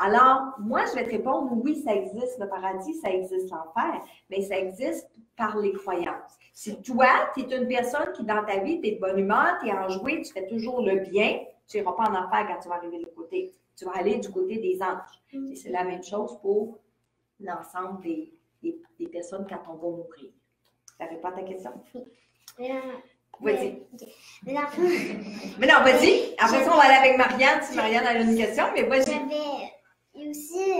Alors, moi, je vais te répondre, oui, ça existe le paradis, ça existe l'enfer, mais ça existe par les croyances. Si toi, tu es une personne qui, dans ta vie, tu es de bonne humeur, tu es enjouée, tu fais toujours le bien, tu n'iras pas en enfer quand tu vas arriver de l'autre côté. Tu vas aller du côté des anges. Et c'est la même chose pour l'ensemble des personnes quand on va mourir. Ça répond à ta question? Oui. Vas-y. Mais non, vas-y. Après ça, on va aller avec Marianne, si Marianne a une question, mais vas-y. Il y a aussi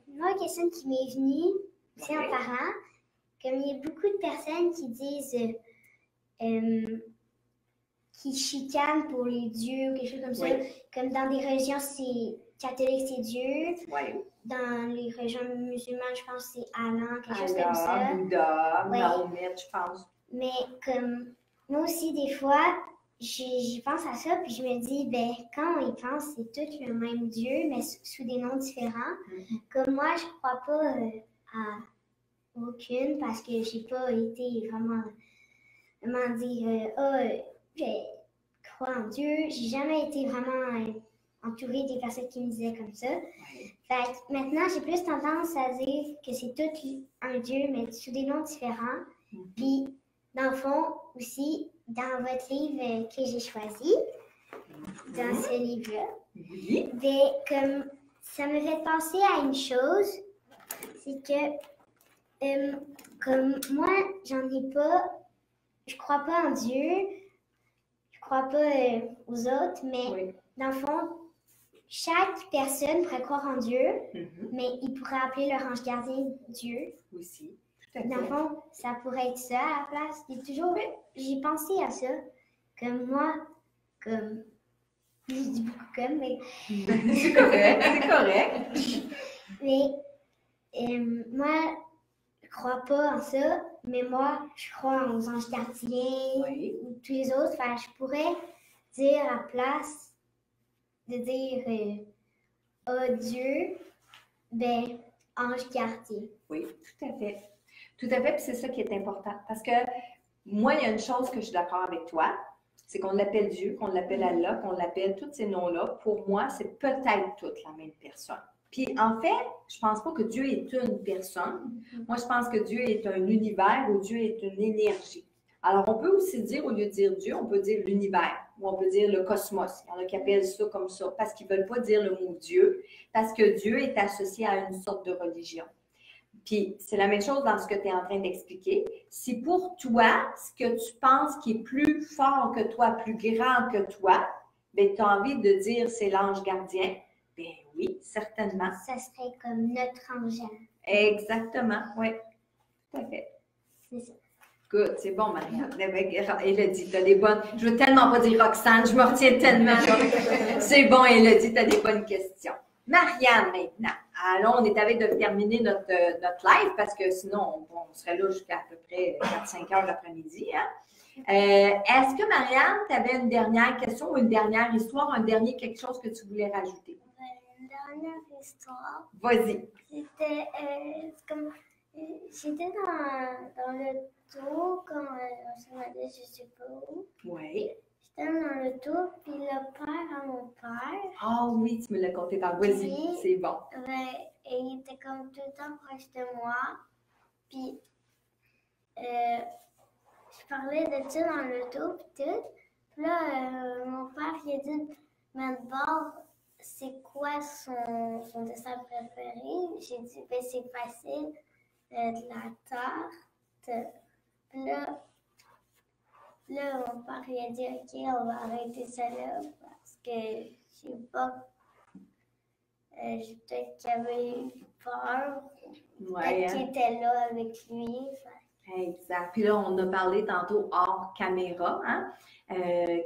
une autre question qui m'est venue, aussi en parlant, comme il y a beaucoup de personnes qui disent, qui chicanent pour les dieux, quelque chose comme ça, comme dans des religions, c'est catholique, c'est Dieu. Oui. Dans les religions musulmanes, je pense que c'est Allah, quelque chose comme ça. Bouddha, Mahomet, je pense. Mais comme moi aussi, des fois, j'y pense à ça, puis je me dis, ben, quand on y pense, c'est tout le même Dieu, mais sous des noms différents. Comme moi, je crois pas à aucune, parce que j'ai pas été vraiment dire, je crois en Dieu. J'ai jamais été vraiment entourée des personnes qui me disaient comme ça. Fait que maintenant, j'ai plus tendance à dire que c'est tout un Dieu, mais sous des noms différents. Puis, dans le fond, aussi, dans votre livre que j'ai choisi, dans ce livre-là, ben, comme ça me fait penser à une chose, c'est que, comme moi, j'en ai pas, je crois pas en Dieu, je crois pas aux autres, mais dans le fond, chaque personne pourrait croire en Dieu, mais il pourrait appeler leur ange gardien Dieu. Aussi. Dans le fond, ça pourrait être ça à la place. J'ai pensé à ça, comme moi, comme, je dis beaucoup comme, mais... C'est correct, c'est correct. Mais moi, je crois pas en ça, mais moi, je crois aux anges gardiens ou tous les autres. Enfin, je pourrais dire à la place de dire oh Dieu, ben, ange gardien. Oui, tout à fait. Tout à fait, puis c'est ça qui est important. Parce que moi, il y a une chose que je suis d'accord avec toi, c'est qu'on l'appelle Dieu, qu'on l'appelle Allah, qu'on l'appelle tous ces noms-là. Pour moi, c'est peut-être toute la même personne. Puis en fait, je pense pas que Dieu est une personne. Moi, je pense que Dieu est un univers ou Dieu est une énergie. Alors, on peut aussi dire, au lieu de dire Dieu, on peut dire l'univers ou on peut dire le cosmos. Il y en a qui appellent ça comme ça parce qu'ils ne veulent pas dire le mot Dieu, parce que Dieu est associé à une sorte de religion. Puis, c'est la même chose dans ce que tu es en train d'expliquer. Si pour toi, ce que tu penses qui est plus fort que toi, plus grand que toi, bien, tu as envie de dire c'est l'ange gardien, bien oui, certainement. Ça serait comme notre ange. Exactement, oui. Tout à fait. C'est ça. Good, c'est bon, Marianne. Elle a dit, tu as des bonnes. Je veux tellement pas dire Roxane, je me retiens tellement. C'est bon, elle a dit, tu as des bonnes questions. Marianne, maintenant. Alors, on est avec de terminer notre live parce que sinon, on serait là jusqu'à à peu près 4-5 heures l'après-midi. Hein? Est-ce que, Marianne, tu avais une dernière question ou une dernière histoire, un dernier quelque chose que tu voulais rajouter? Une dernière histoire. Vas-y. C'était comme. J'étais dans le tour quand on se demandait, je sais pas où. Oui. J'étais dans le tour, puis le père à mon père. Ah oui, tu me l'as conté dans Vas-y, c'est bon. Et il était comme tout le temps proche de moi. Puis, je parlais de ça dans le tour, puis tout. Puis là, mon père, il a dit, mais d'abord, c'est quoi son dessin préféré? J'ai dit, ben c'est facile. De la tarte. Puis là, mon père il a dit OK, on va arrêter ça là parce que je sais pas. Peut-être qu'il avait eu peur. Peut-être qu'il était là avec lui. Exact. Puis là, on a parlé tantôt hors caméra, hein?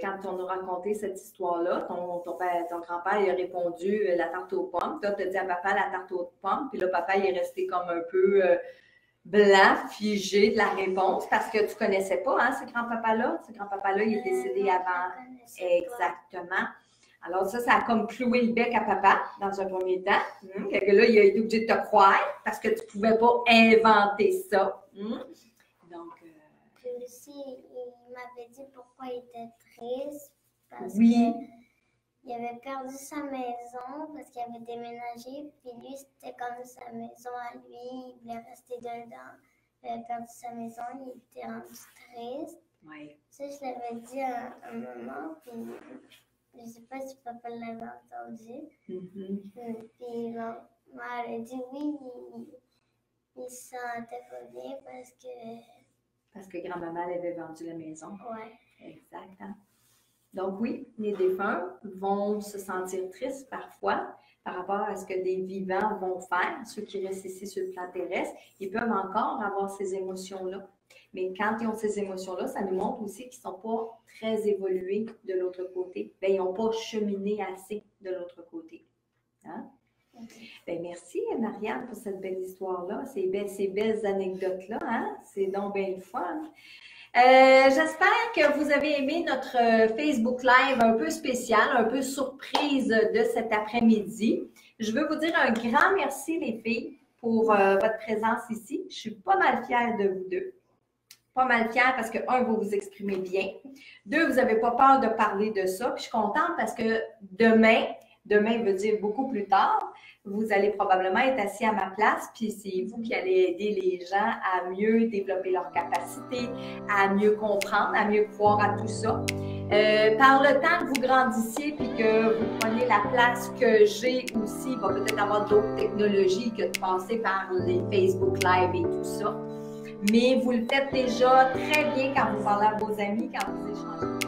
Quand on a raconté cette histoire-là, ton grand-père il a répondu la tarte aux pommes. Toi, tu as dit à papa la tarte aux pommes. Puis là, papa il est resté comme un peu blanc, figé de la réponse parce que tu ne connaissais pas hein, ce grand-papa-là. Ce grand-papa-là, il est décédé avant. Exactement. Alors ça a comme cloué le bec à papa dans un premier temps. Que là, il a été obligé de te croire parce que tu ne pouvais pas inventer ça. Donc, Puis aussi, il m'avait dit pourquoi il était triste. Parce qu'il avait perdu sa maison, parce qu'il avait déménagé. Puis lui, c'était comme sa maison à lui. Il voulait rester dedans. Il avait perdu sa maison. Il était rendu triste. Oui. Ça, je l'avais dit à un moment. Puis je ne sais pas si papa l'avait entendu. Puis ma mère a dit oui, il se sentait pas bien parce que grand-maman avait vendu la maison. Oui. Exact. Hein? Donc oui, les défunts vont se sentir tristes parfois par rapport à ce que des vivants vont faire. Ceux qui restent ici sur le plan terrestre, ils peuvent encore avoir ces émotions-là. Mais quand ils ont ces émotions-là, ça nous montre aussi qu'ils ne sont pas très évolués de l'autre côté. Bien, ils n'ont pas cheminé assez de l'autre côté. Hein? Bien, merci, Marianne, pour cette belle histoire-là, ces belles anecdotes-là. Hein? C'est donc bien le fun. J'espère que vous avez aimé notre Facebook Live un peu spécial, un peu surprise de cet après-midi. Je veux vous dire un grand merci, les filles, pour votre présence ici. Je suis pas mal fière de vous deux. Pas mal fière parce que, un, vous vous exprimez bien. Deux, vous n'avez pas peur de parler de ça. Puis je suis contente parce que demain veut dire beaucoup plus tard, vous allez probablement être assis à ma place, puis c'est vous qui allez aider les gens à mieux développer leurs capacités, à mieux comprendre, à mieux croire à tout ça. Par le temps que vous grandissiez puis que vous preniez la place que j'ai aussi, il va peut-être avoir d'autres technologies que de passer par les Facebook Live et tout ça. Mais vous le faites déjà très bien quand vous parlez à vos amis, quand vous échangez.